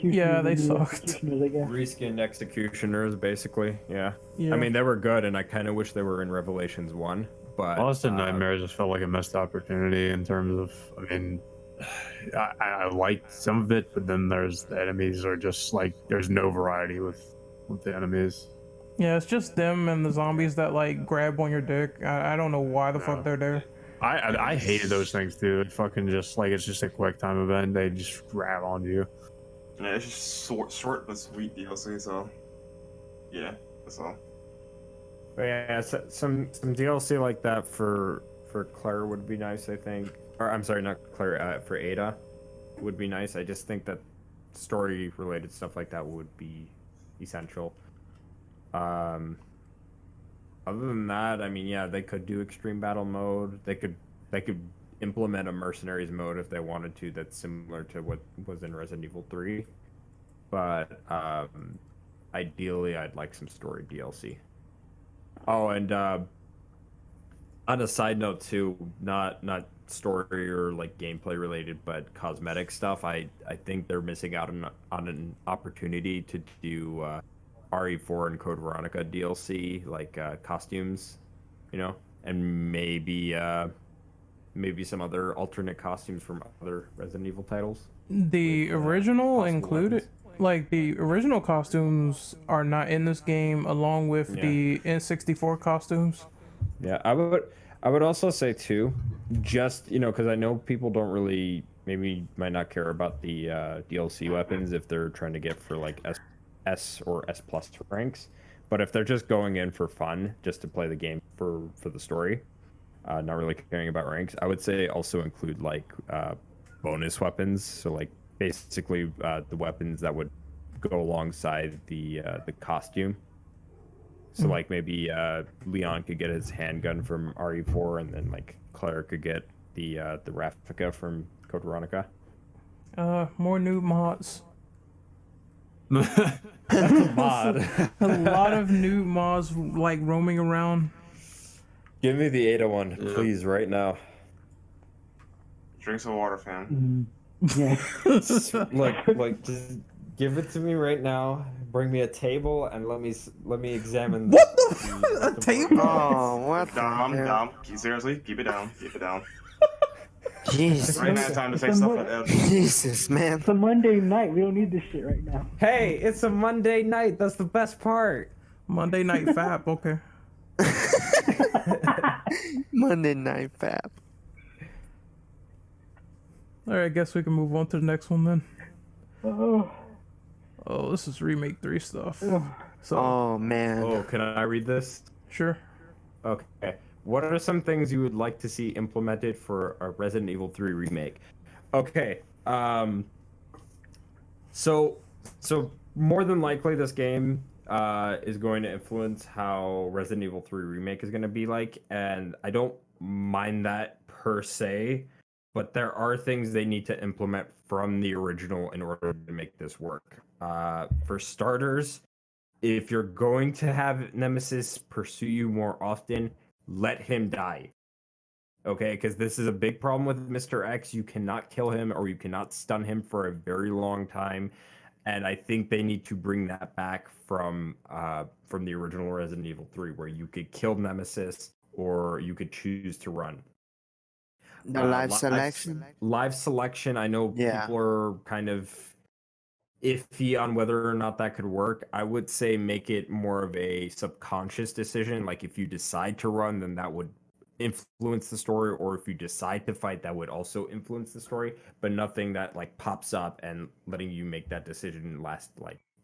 S3: Yeah, they sucked.
S2: Reskinned executioners, basically. Yeah. I mean, they were good, and I kind of wish they were in Revelations 1. But
S6: Lost in Nightmares just felt like a missed opportunity in terms of, I liked some of it, but then the enemies are just like, there's no variety with the enemies.
S3: Yeah, it's just them and the zombies that like grab on your dick. I don't know why the fuck they're there.
S6: I hated those things too. It fucking just like, it's just a quick time event. They just grab onto you.
S7: Yeah, it's just short but sweet DLC. So yeah, that's all.
S2: But yeah, some DLC like that for Claire would be nice, I think. Or I'm sorry, not Claire, for Ada would be nice. I just think that story related stuff like that would be essential. Other than that, I mean, yeah, they could do extreme battle mode. They could implement a mercenaries mode if they wanted to. That's similar to what was in Resident Evil 3. But ideally, I'd like some story DLC. Oh, and on a side note too, not story or like gameplay related, but cosmetic stuff. I think they're missing out on an opportunity to do RE4 and Code Veronica DLC, like costumes, and maybe some other alternate costumes from other Resident Evil titles.
S3: The
S2: with,
S3: original
S2: possible
S3: included,
S2: weapons.
S3: like the original costumes are not in this game, along with the N64 costumes.
S2: Yeah, I would also say too, just because I know people don't really might not care about the DLC weapons if they're trying to get for like S or S plus ranks, but if they're just going in for fun, just to play the game for the story, not really caring about ranks, I would say also include like bonus weapons. So like basically the weapons that would go alongside the costume. So like maybe Leon could get his handgun from RE4, and then like Claire could get the Raffica from Code Veronica.
S3: More new mods.
S2: That's a mod.
S3: A lot of new mods like roaming around.
S2: Give me the 801, please, right now.
S7: Drink some water, fam.
S5: Yeah.
S2: Like, just give it to me right now. Bring me a table and let me examine.
S3: What the? A table?
S4: Oh, what the
S7: Dom,
S4: hell?
S7: Dom. Seriously, keep it down. Keep it down.
S4: Jesus.
S7: Right now, time to say stuff like that.
S4: Jesus, man.
S5: It's a Monday night. We don't need this shit right now.
S2: Hey, it's a Monday night. That's the best part.
S3: Monday Night Fap. Okay.
S4: Monday Night Fab.
S3: All right. I guess we can move on to the next one then.
S5: Oh,
S3: Oh, this is Remake 3 stuff. So
S4: Oh, man.
S2: Oh, can I read this?
S3: sure.
S2: Okay. What are some things you would like to see implemented for a Resident Evil 3 remake? Okay. So more than likely this game is going to influence how Resident Evil 3 remake is going to be like, and I don't mind that per se, but there are things they need to implement from the original in order to make this work. For starters, if you're going to have Nemesis pursue you more often, let him die. Okay, because this is a big problem with Mr. X. You cannot kill him or you cannot stun him for a very long time. And I think they need to bring that back from the original Resident Evil 3, where you could kill Nemesis or you could choose to run.
S4: The live selection?
S2: Live selection, I know people are kind of iffy on whether or not that could work. I would say make it more of a subconscious decision. Like if you decide to run, then that would influence the story, or if you decide to fight, that would also influence the story, but nothing that like pops up and letting you make that decision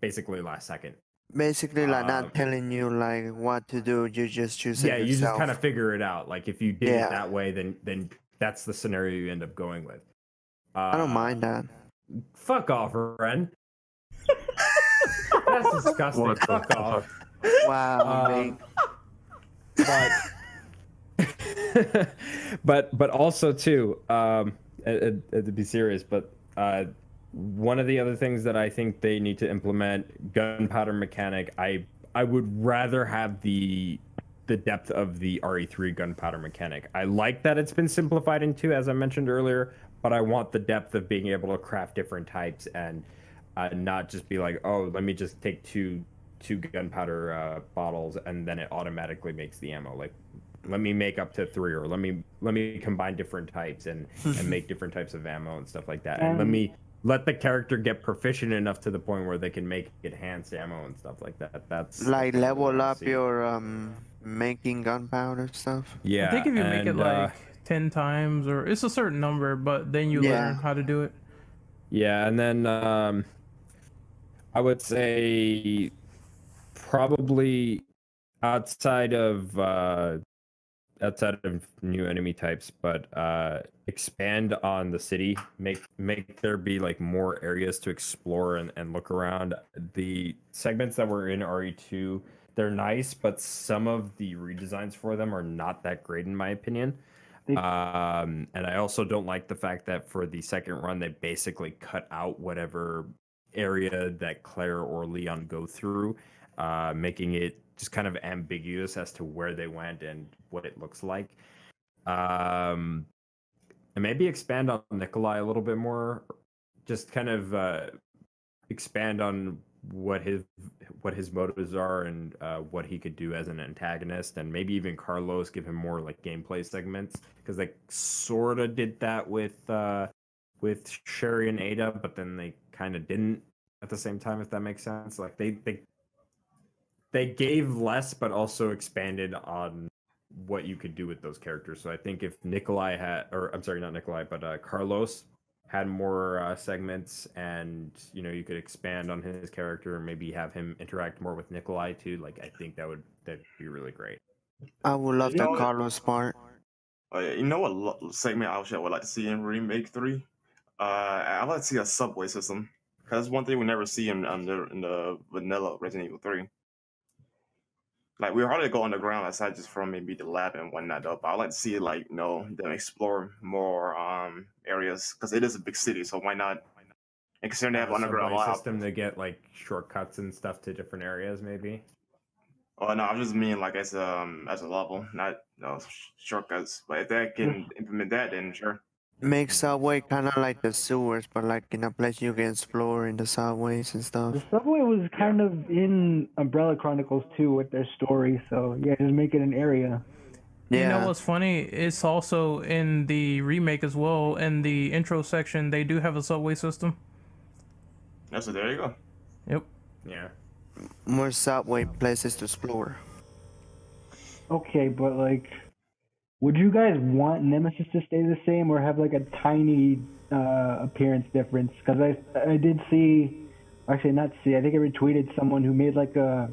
S2: basically last second.
S4: Basically, like not telling you like what to do. You just choose it yourself.
S2: You just kind of figure it out. Like if you did it that way, then that's the scenario you end up going with.
S4: I don't mind that.
S2: Fuck off, Ren. That's disgusting.
S6: What the
S2: Fuck off.
S4: Wow,
S2: but also too, to be serious, but one of the other things that I think they need to implement, gunpowder mechanic. I would rather have the depth of the RE3 gunpowder mechanic. I like that it's been simplified into, as I mentioned earlier, but I want the depth of being able to craft different types and not just be like, oh, let me just take two gunpowder bottles and then it automatically makes the ammo. Like, let me make up to 3, or let me combine different types and make different types of ammo and stuff like that. And let the character get proficient enough to the point where they can make enhanced ammo and stuff like that. That's
S4: like level up your making gunpowder stuff.
S2: Yeah,
S3: I think if you make it like 10 times, or it's a certain number, but then you learn how to do it.
S2: Yeah, and then I would say probably outside of new enemy types, but expand on the city, make there be like more areas to explore and look around. The segments that were in RE2, they're nice, but some of the redesigns for them are not that great in my opinion. And I also don't like the fact that for the second run they basically cut out whatever area that Claire or Leon go through, making it just kind of ambiguous as to where they went and what it looks like. And maybe expand on Nikolai a little bit more. Just kind of expand on what his motives are and what he could do as an antagonist, and maybe even Carlos give him more like gameplay segments, because they sort of did that with Sherry and Ada, but then they kind of didn't at the same time, if that makes sense. Like they gave less, but also expanded on what you could do with those characters. So I think if Nikolai had, or I'm sorry, not Nikolai, but Carlos had more segments, and you could expand on his character and maybe have him interact more with Nikolai too. Like I think that'd be really great.
S4: I would love the
S7: know-
S4: Carlos part.
S7: You know what segment I would like to see in Remake 3? I'd like to see a subway system. Because that's one thing we never see in the vanilla Resident Evil 3. Like, we hardly go underground aside just from maybe the lab and whatnot, though. But I'd like to see, like, them explore more areas. Because it is a big city, so why not? And considering they have underground
S2: subway
S7: lab.
S2: system to get like shortcuts and stuff to different areas, maybe.
S7: Oh, no, I just mean, like, as a level, not shortcuts. But if they can implement that, then sure.
S4: Make subway kind of like the sewers, but like in a place you can explore in the subways and stuff.
S5: The subway was kind of in Umbrella Chronicles too with their story, so yeah, just make it an area.
S4: Yeah.
S3: You know what's funny? It's also in the remake as well. In the intro section, they do have a subway system.
S7: Yeah, so there you go.
S3: Yep.
S2: Yeah.
S4: More subway places to explore.
S5: Okay, but like, would you guys want Nemesis to stay the same or have like a tiny appearance difference? Because I did see, actually not see, I think I retweeted someone who made like a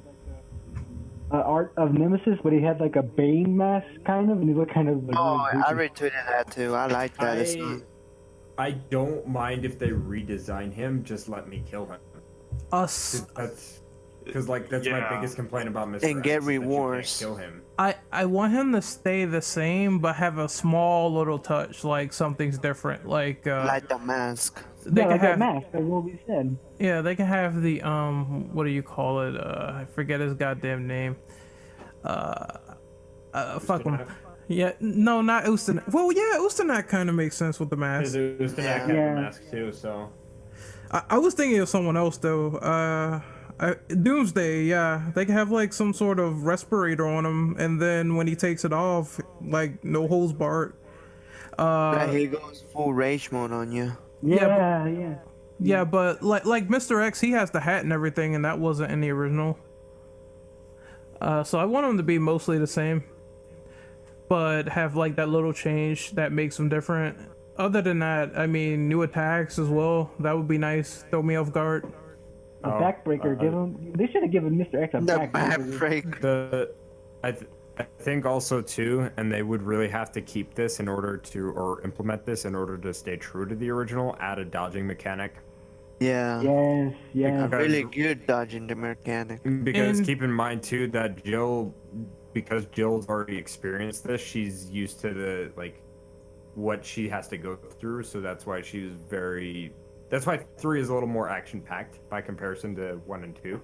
S5: art of Nemesis, but he had like a Bane mask kind of, and he looked kind of like.
S4: Oh,
S5: really
S4: I
S5: creepy.
S4: retweeted that too. I like that. It's not-
S2: I don't mind if they redesign him. Just let me kill him.
S3: Us.
S2: Because that's my
S7: Yeah.
S2: biggest complaint about Mr.
S4: And get
S2: X, is that you can't
S4: rewards.
S2: Kill him.
S3: I want him to stay the same, but have a small little touch, like something's different. Like
S4: like the mask.
S3: they
S5: Yeah,
S3: can
S5: like that
S3: have,
S5: mask, that's what we said.
S3: yeah, they can have the what do you call it? I forget his goddamn name. Fuck him. Yeah, no, not Ustanak. Well, yeah, Ustanak kind of makes sense with the mask.
S2: It was the
S4: Yeah.
S2: mask too. So
S3: I was thinking of someone else though. Doomsday, yeah, they can have like some sort of respirator on him, and then when he takes it off, like no holds barred.
S4: Like he goes full rage mode on you.
S5: Yeah.
S3: Yeah, but like Mr. X, he has the hat and everything, and that wasn't in the original. So I want him to be mostly the same, but have like that little change that makes him different. Other than that, I mean, new attacks as well. That would be nice. Throw me off guard.
S5: A backbreaker. They should have given Mr. X a
S4: The
S5: backbreaker.
S4: backbreak.
S2: I think also too, and they would really have to keep this in order to, or implement this in order to stay true to the original. Add a dodging mechanic.
S4: Yeah.
S5: Yes.
S2: Because-
S4: Really good dodging the mechanic.
S2: Because
S3: And-
S2: keep in mind too that because Jill's already experienced this, she's used to the what she has to go through. So that's why that's why 3 is a little more action packed by comparison to 1 and 2.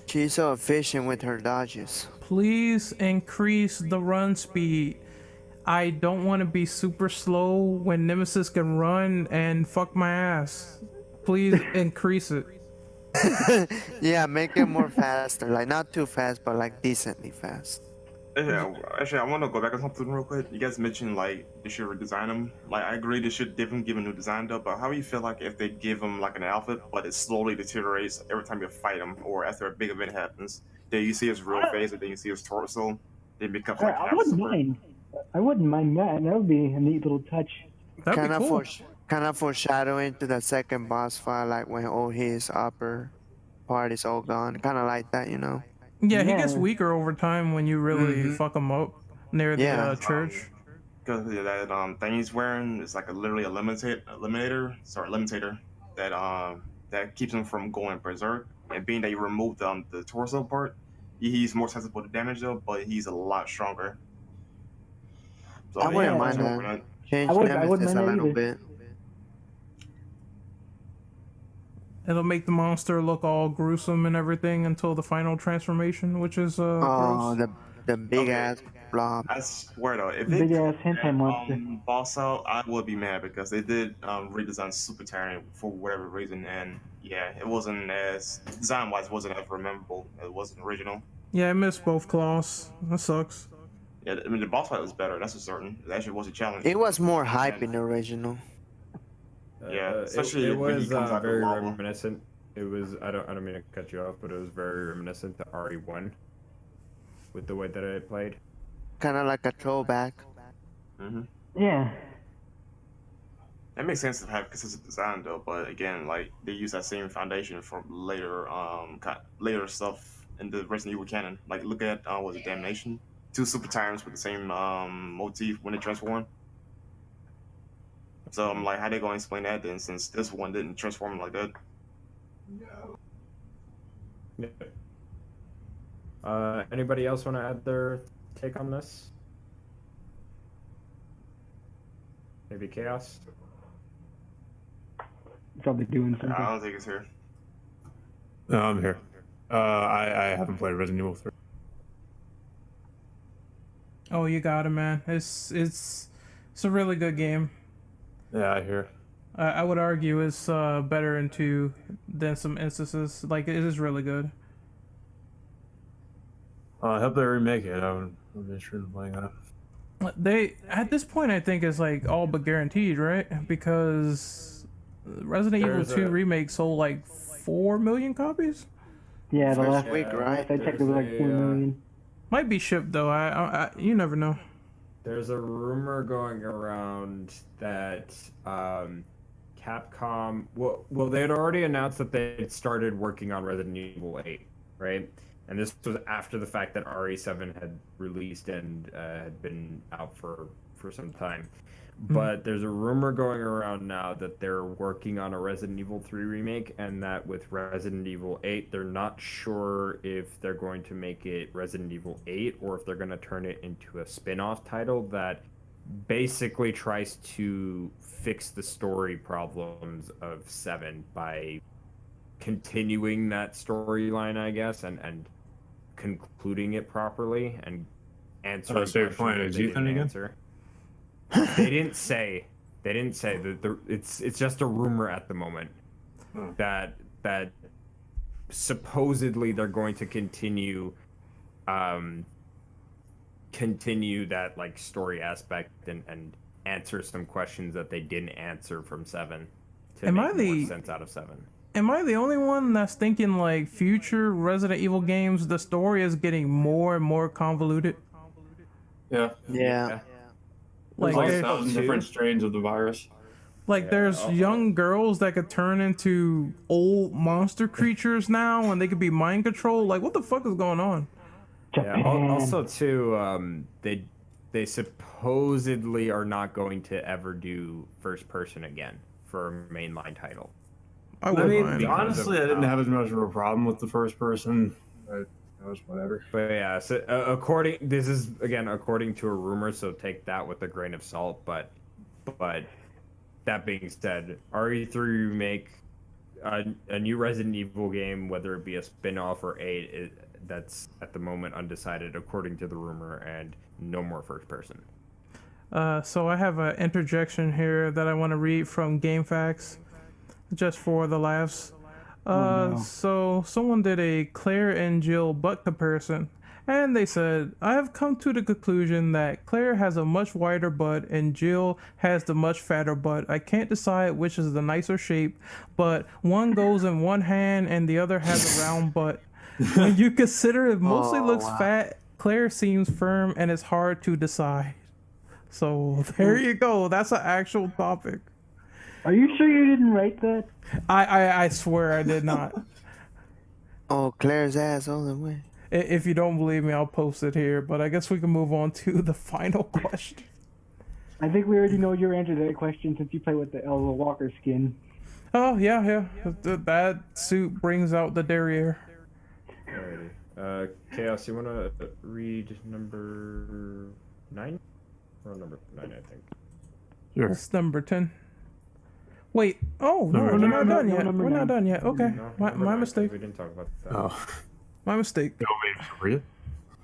S4: She's so efficient with her dodges.
S3: Please increase the run speed. I don't want to be super slow when Nemesis can run and fuck my ass. Please increase it.
S4: Yeah, make it more faster. Like not too fast, but like decently fast.
S7: Yeah, actually, I want to go back on something real quick. You guys mentioned like they should redesign him. Like, I agree they should give him a new design though. But how do you feel like if they give him like an outfit, but it slowly deteriorates every time you fight him, or after a big event happens? Then you see his real face, and then you see his torso. Then it becomes like
S5: I
S7: half
S5: wouldn't
S7: super.
S5: mind. I wouldn't mind that. That would be a neat little touch.
S3: That'd
S4: Kind
S3: be
S4: of
S3: cool.
S4: kind of foreshadowing to the second boss fight, like when all his upper part is all gone. Kind of like that, you know.
S3: Yeah, he gets
S5: Yeah.
S3: weaker over time when you really fuck him up near the
S4: Yeah.
S3: church.
S7: Because that thing he's wearing is like literally a limitator that keeps him from going berserk. And being that you removed the torso part, he's more sensible to damage though, but he's a lot stronger. So,
S4: I wouldn't
S7: yeah,
S4: mind
S7: so
S4: that.
S7: we're not-
S4: Change
S5: I wouldn't
S4: Nemesis a
S5: mind that
S4: little
S5: either.
S4: bit.
S3: It'll make the monster look all gruesome and everything until the final transformation, which is
S4: Oh,
S3: gross.
S4: the big
S7: Okay.
S4: ass blob.
S7: I swear though, if they
S5: Big ass
S7: cut
S5: hentai
S7: that,
S5: monster.
S7: boss out, I would be mad because they did redesign Super Terran for whatever reason, and yeah, it wasn't as design wise wasn't as memorable. It wasn't original.
S3: Yeah, I missed both claws. That sucks.
S7: Yeah, I mean the boss fight was better. That's for certain. It actually was a challenge.
S4: It was more hype in the original.
S7: Yeah,
S2: it
S7: especially when he
S2: was
S7: comes out of
S2: very
S7: lava.
S2: reminiscent. It was I don't mean to cut you off, but it was very reminiscent to RE1 with the way that it played.
S4: Kind of like a throwback.
S7: Mm-hmm.
S5: Yeah.
S7: It makes sense to have consistent design though, but again, like they use that same foundation from later stuff in the Resident Evil canon. Like look at was it Damnation? 2 Super Tyrants with the same motif when they transform. So I'm like, how they gonna explain that then? Since this one didn't transform like that.
S2: Yeah. Anybody else want to add their take on this? Maybe Chaos?
S5: Probably doing something.
S7: I don't think it's here.
S6: No, I'm here. I haven't played Resident Evil 3.
S3: Oh, you got it, man. It's a really good game.
S6: Yeah, I hear.
S3: I would argue it's better in 2 than some instances. Like, it is really good.
S6: I hope they remake it. I'm interested in playing it.
S3: They, at this point, I think it's like all but guaranteed, right? Because Resident Evil 2 Remake sold like 4 million copies?
S5: Yeah, the
S4: First
S5: last
S4: week, right?
S5: They checked it was like 4 million.
S3: Might be shipped though. I you never know.
S2: There's a rumor going around that Capcom. Well, they had already announced that they had started working on Resident Evil 8, right? And this was after the fact that RE7 had released and had been out for some time. But there's a rumor going around now that they're working on a Resident Evil 3 remake, and that with Resident Evil 8, they're not sure if they're going to make it Resident Evil 8 or if they're going to turn it into a spin-off title that basically tries to fix the story problems of 7 by continuing that storyline, I guess, and concluding it properly and answering
S6: So you're
S2: questions
S6: playing
S2: that
S6: as
S2: they
S6: Ethan
S2: didn't
S6: again?
S2: answer. They didn't say that it's just a rumor at the moment that supposedly they're going to continue that like story aspect and answer some questions that they didn't answer from 7 to
S3: Am
S2: make
S3: I the-
S2: more sense out of 7.
S3: Am I the only one that's thinking like future Resident Evil games, the story is getting more and more convoluted?
S6: Yeah.
S4: Yeah.
S3: Like,
S6: Like
S3: there-
S6: 1,000 different strains of the virus.
S3: like there's young girls that could turn into old monster creatures now, and they could be mind controlled. Like, what the fuck is going on?
S5: Japan.
S2: Yeah. Also, too, they supposedly are not going to ever do first person again for a mainline title.
S3: I
S6: I
S3: wouldn't
S6: mean,
S3: mind.
S6: honestly, I didn't have as much of a problem with the first person. But that was whatever.
S2: But yeah, so according to a rumor, so take that with a grain of salt. But that being said, RE3 remake, a new Resident Evil game, whether it be a spin-off or 8, that's at the moment undecided according to the rumor, and no more first person.
S3: So I have an interjection here that I want to read from GameFAQs, just for the laughs. So someone did a Claire and Jill butt comparison, and they said, I have come to the conclusion that Claire has a much wider butt and Jill has the much fatter butt. I can't decide which is the nicer shape, but one goes in one hand and the other has a round butt. When you consider it mostly looks fat, Claire seems firm and it's hard to decide. So there you go. That's an actual topic.
S5: Are you sure you didn't write that?
S3: I swear I did not.
S4: Oh, Claire's ass all the way.
S3: If you don't believe me, I'll post it here. But I guess we can move on to the final question.
S5: I think we already know your answer to that question since you play with the Elva Walker skin.
S3: Oh, yeah. That suit brings out the derriere.
S2: Alrighty. Chaos, you want to read number 9? Or number 9, I think.
S6: Sure.
S3: It's number 10. Wait. Oh, no, we're not done yet.
S5: number
S3: We're not
S5: 9.
S3: done yet. Okay.
S2: No,
S3: My
S2: number 9,
S3: mistake.
S2: We didn't talk about that.
S6: Oh.
S3: My mistake.
S6: You want me to read it?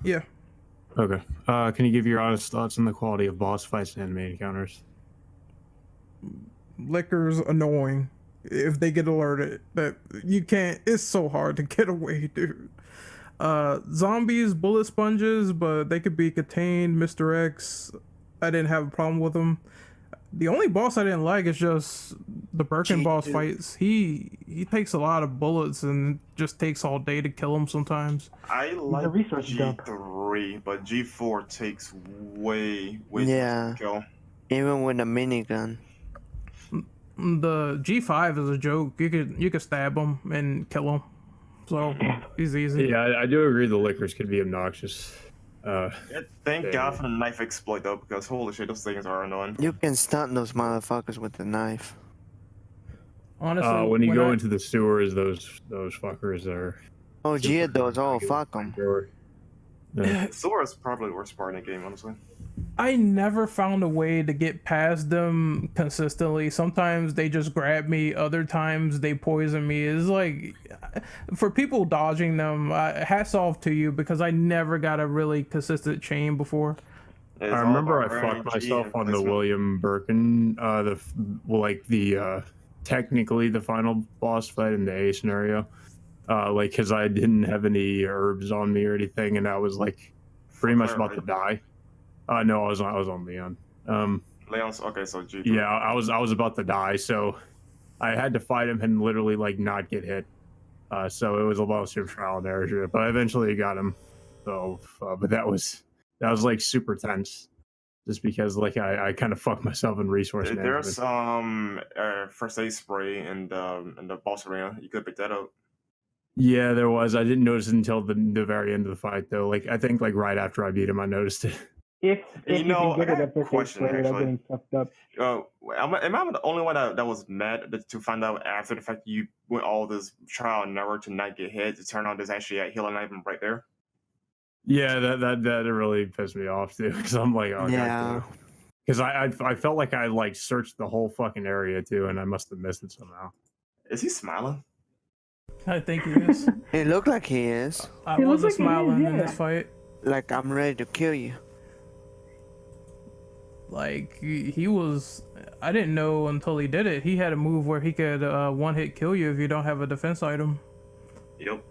S3: Yeah.
S6: Okay. Can you give your honest thoughts on the quality of boss fights and enemy encounters?
S3: Liquor's annoying if they get alerted. That you can't. It's so hard to get away, dude. Zombies, bullet sponges, but they could be contained. Mr. X, I didn't have a problem with them. The only boss I didn't like is just the Birkin boss fights. He takes a lot of bullets and just takes all day to kill him sometimes.
S7: I like
S5: resource dump.
S7: G3, but G4 takes way
S4: Yeah.
S7: to kill.
S4: Even with a minigun.
S3: The G5 is a joke. You could stab him and kill him. So he's easy.
S6: Yeah, I do agree the liquors can be obnoxious.
S7: Thank God for the knife exploit though, because holy shit, those things are annoying.
S4: You can stun those motherfuckers with the knife.
S3: Honestly,
S6: when you go into the sewers, those fuckers are.
S4: Oh, Geodos, oh, fuck them.
S6: Yeah.
S7: Sora is probably the worst part in the game, honestly.
S3: I never found a way to get past them consistently. Sometimes they just grab me, other times they poison me. It's like, for people dodging them, hats off to you, because I never got a really consistent chain before.
S7: It's
S6: I
S7: all
S6: remember I
S7: about
S6: fucked
S7: RNG
S6: myself
S7: and
S6: on the
S7: placement.
S6: William Birkin, technically the final boss fight in the A scenario, because I didn't have any herbs on me or anything, and I was like pretty much about to die. No, I was on Leon.
S7: Leon's okay, so G3.
S6: Yeah, I was about to die, so I had to fight him and literally like not get hit. So it was a lot of trial and error shit, but I eventually got him. So, but that was like super tense, just because like I kind of fucked myself in resource management.
S7: There's first aid spray in the boss arena. You could pick that up.
S6: Yeah, there was. I didn't notice it until the very end of the fight, though. Like I think like right after I beat him, I noticed it.
S5: If
S7: You
S5: you
S7: know,
S5: can get
S7: I
S5: it
S7: got
S5: at
S7: a
S5: first
S7: question,
S5: without
S7: actually.
S5: getting fucked up.
S7: Am I the only one that was mad to find out after the fact you went all this trial and error to not get hit? To turn out there's actually a healing item right there.
S6: Yeah, that really pissed me off too, because I'm like, oh
S4: Yeah.
S6: because I felt like I like searched the whole fucking area too, and I must have missed it somehow.
S7: Is he smiling?
S3: I think he is.
S4: It looked like he is.
S3: I
S5: It looks
S3: wasn't
S5: like he is,
S3: smiling in
S5: yeah.
S3: this fight.
S4: Like, I'm ready to kill you.
S3: Like he was. I didn't know until he did it. He had a move where he could one hit kill you if you don't have a defense item.
S7: Yep.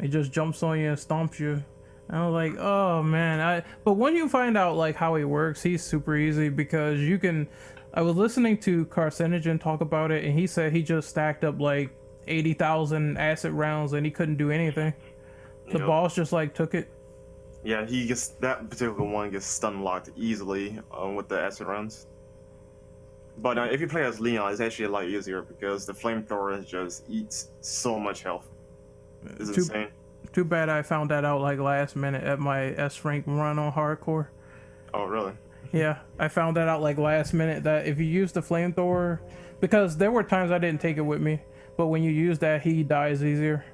S3: He just jumps on you and stomps you. And I was like, oh man. But when you find out like how he works, he's super easy, because you can. I was listening to Carcinogen talk about it, and he said he just stacked up like 80,000 acid rounds and he couldn't do anything. The
S7: Yep.
S3: boss just like took it.
S7: Yeah, that particular one gets stun locked easily with the acid rounds. But if you play as Leon, it's actually a lot easier because the flamethrower just eats so much health. It's insane.
S3: Too bad I found that out like last minute at my S rank run on hardcore.
S7: Oh, really?
S3: Yeah, I found that out like last minute, that if you use the flamethrower, because there were times I didn't take it with me, but when you use that, he dies easier.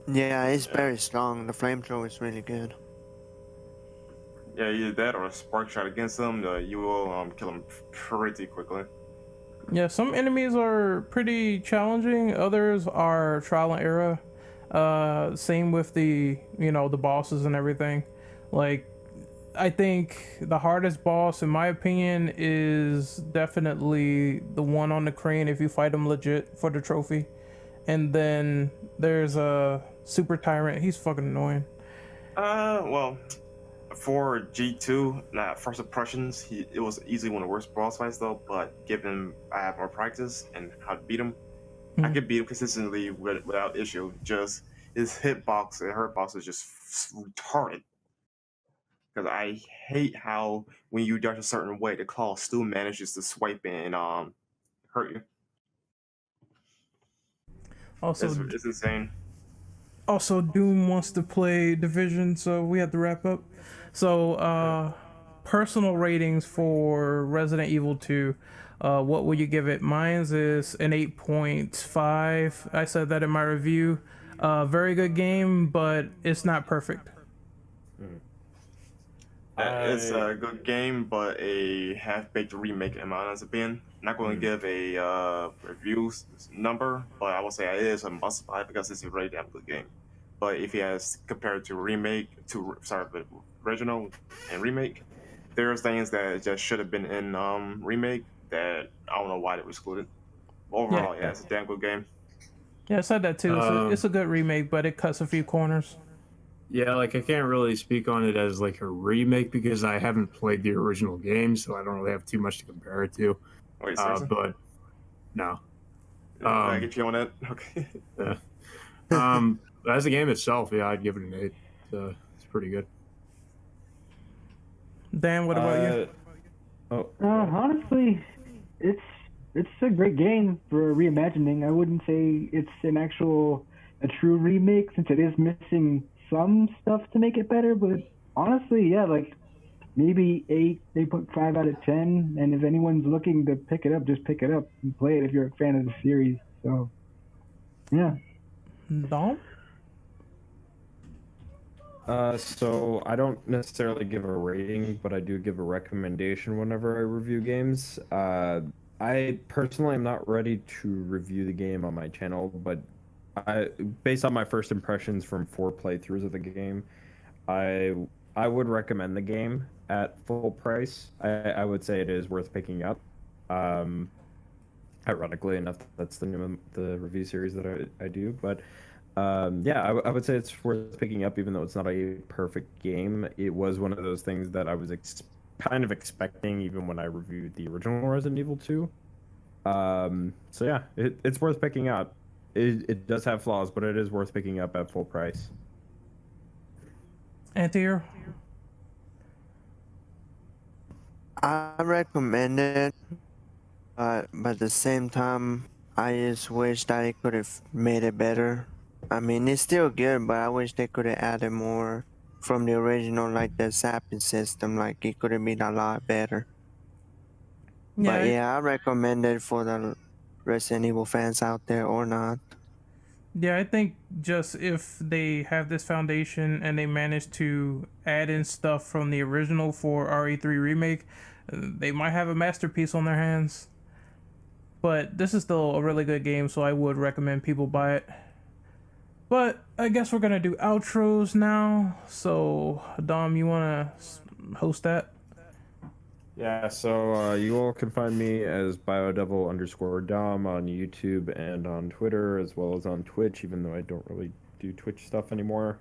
S4: Yeah, it's very strong. The flamethrower is really good.
S7: Yeah, either that or a spark shot against them, you will kill them pretty quickly.
S3: Yeah, some enemies are pretty challenging, others are trial and error. Same with the bosses and everything. Like, I think the hardest boss, in my opinion, is definitely the one on the crane if you fight him legit for the trophy. And then there's a Super Tyrant. He's fucking annoying.
S7: Well, for G2, First Impressions, it was easily one of the worst boss fights though, but given I have more practice and how to beat him, I could beat him consistently without issue. Just his hitbox and hurtbox is just retarded. Because I hate how when you dodge a certain way, the claw still manages to swipe and hurt you.
S3: Also,
S7: It's insane.
S3: Also, Doom wants to play Division, so we have to wrap up. So, personal ratings for Resident Evil 2. What would you give it? Mine's is an 8.5. I said that in my review. Very good game, but it's not perfect.
S7: It's a good game, but a half-baked remake, in my honest opinion. Not going to give a review number, but I will say it is a must-buy because it's a really damn good game. But if he has compared to the original and remake, there's things that just should have been in remake that I don't know why they were excluded. Overall, yeah, it's a damn good game.
S3: Yeah, I said that too. It's a good remake, but it cuts a few corners.
S6: Yeah, like I can't really speak on it as like a remake because I haven't played the original game, so I don't really have too much to compare it to.
S7: Wait, seriously?
S6: But no.
S7: I get you on that. Okay.
S6: Yeah. As a game itself, yeah, I'd give it an 8. It's pretty good.
S3: Dan, what about you?
S5: Honestly, it's a great game for reimagining. I wouldn't say it's a true remake since it is missing some stuff to make it better. But honestly, yeah, like maybe 8.5 out of 10. And if anyone's looking to pick it up, just pick it up and play it if you're a fan of the series. So, yeah.
S3: Dom?
S2: So I don't necessarily give a rating, but I do give a recommendation whenever I review games. I personally am not ready to review the game on my channel, but based on my first impressions from 4 playthroughs of the game, I would recommend the game at full price. I would say it is worth picking up. Ironically enough, that's the name of the review series that I do, but yeah, I would say it's worth picking up, even though it's not a perfect game. It was one of those things that I was kind of expecting, even when I reviewed the original Resident Evil 2. So yeah, it's worth picking up. It does have flaws, but it is worth picking up at full price.
S3: Antier?
S4: I recommend it, but at the same time, I just wish that it could have made it better. I mean, it's still good, but I wish they could have added more from the original, like the zapping system. Like, it could have been a lot better.
S3: Yeah,
S4: But yeah, I recommend it for the Resident Evil fans out there or not.
S3: Yeah, I think just if they have this foundation and they manage to add in stuff from the original for RE3 Remake, they might have a masterpiece on their hands. But this is still a really good game, so I would recommend people buy it. But I guess we're gonna do outros now. So Dom, you wanna host that?
S2: Yeah, so you all can find me as biodevil_Dom on YouTube and on Twitter, as well as on Twitch, even though I don't really do Twitch stuff anymore.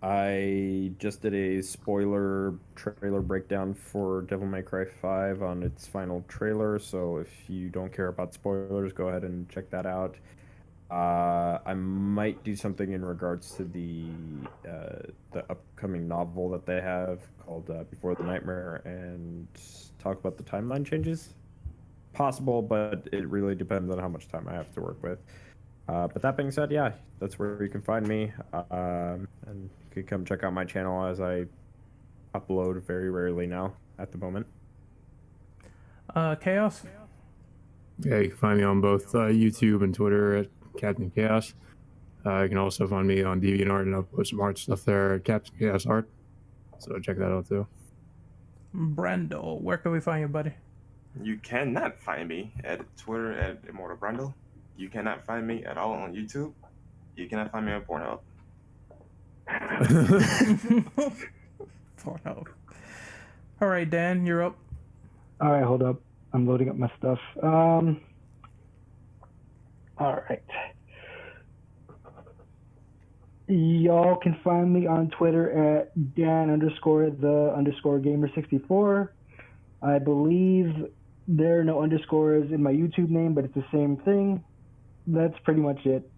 S2: I just did a spoiler trailer breakdown for Devil May Cry 5 on its final trailer, so if you don't care about spoilers, go ahead and check that out. I might do something in regards to the upcoming novel that they have called Before the Nightmare and talk about the timeline changes. Possible, but it really depends on how much time I have to work with. But that being said, yeah, that's where you can find me. And you can come check out my channel as I upload very rarely now at the moment.
S3: Chaos?
S6: Yeah, you can find me on both YouTube and Twitter at Captain Chaos. You can also find me on DeviantArt, and I'll post some art stuff there at Captain Chaos Art. So check that out too.
S3: Brando, where can we find you, buddy?
S7: You cannot find me at Twitter at Immortal Brando. You cannot find me at all on YouTube. You cannot find me on Pornhub.
S3: Pornhub. All right, Dan, you're up.
S5: All right, hold up. I'm loading up my stuff. All right. Y'all can find me on Twitter at Dan_the_gamer64. I believe there are no underscores in my YouTube name, but it's the same thing. That's pretty much it.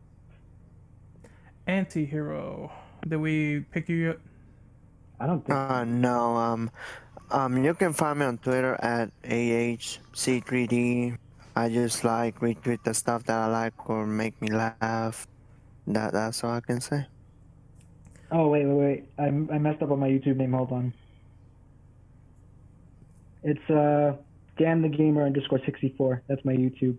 S3: Antihero. Did we pick you yet?
S5: I don't think.
S4: No. You can find me on Twitter at AHC3D. I just like retweet the stuff that I like or make me laugh. That's all I can say.
S5: Oh wait. I messed up on my YouTube name. Hold on. It's DanTheGamer_64. That's my YouTube.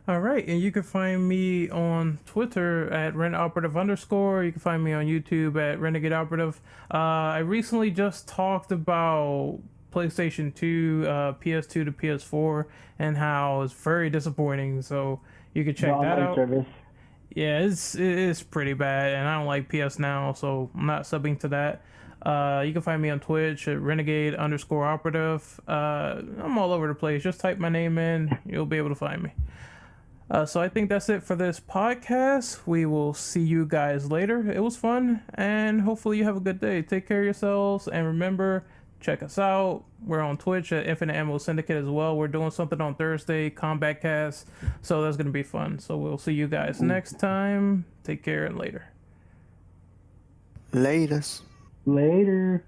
S3: All right, and you can find me on Twitter at RenOperative_. You can find me on YouTube at Renegade Operative. I recently just talked about PlayStation 2, PS2 to PS4, and how it's very disappointing. So you can check that out.
S5: Service.
S3: Yeah, it's pretty bad, and I don't like PS Now, so I'm not subbing to that. You can find me on Twitch at Renegade _operative. I'm all over the place. Just type my name in, you'll be able to find me. So I think that's it for this podcast. We will see you guys later. It was fun, and hopefully you have a good day. Take care of yourselves, and remember, check us out. We're on Twitch at Infinite Ammo Syndicate as well. We're doing something on Thursday, Combat Cast, so that's going to be fun. So we'll see you guys next time. Take care and later.
S4: Latest.
S5: Later.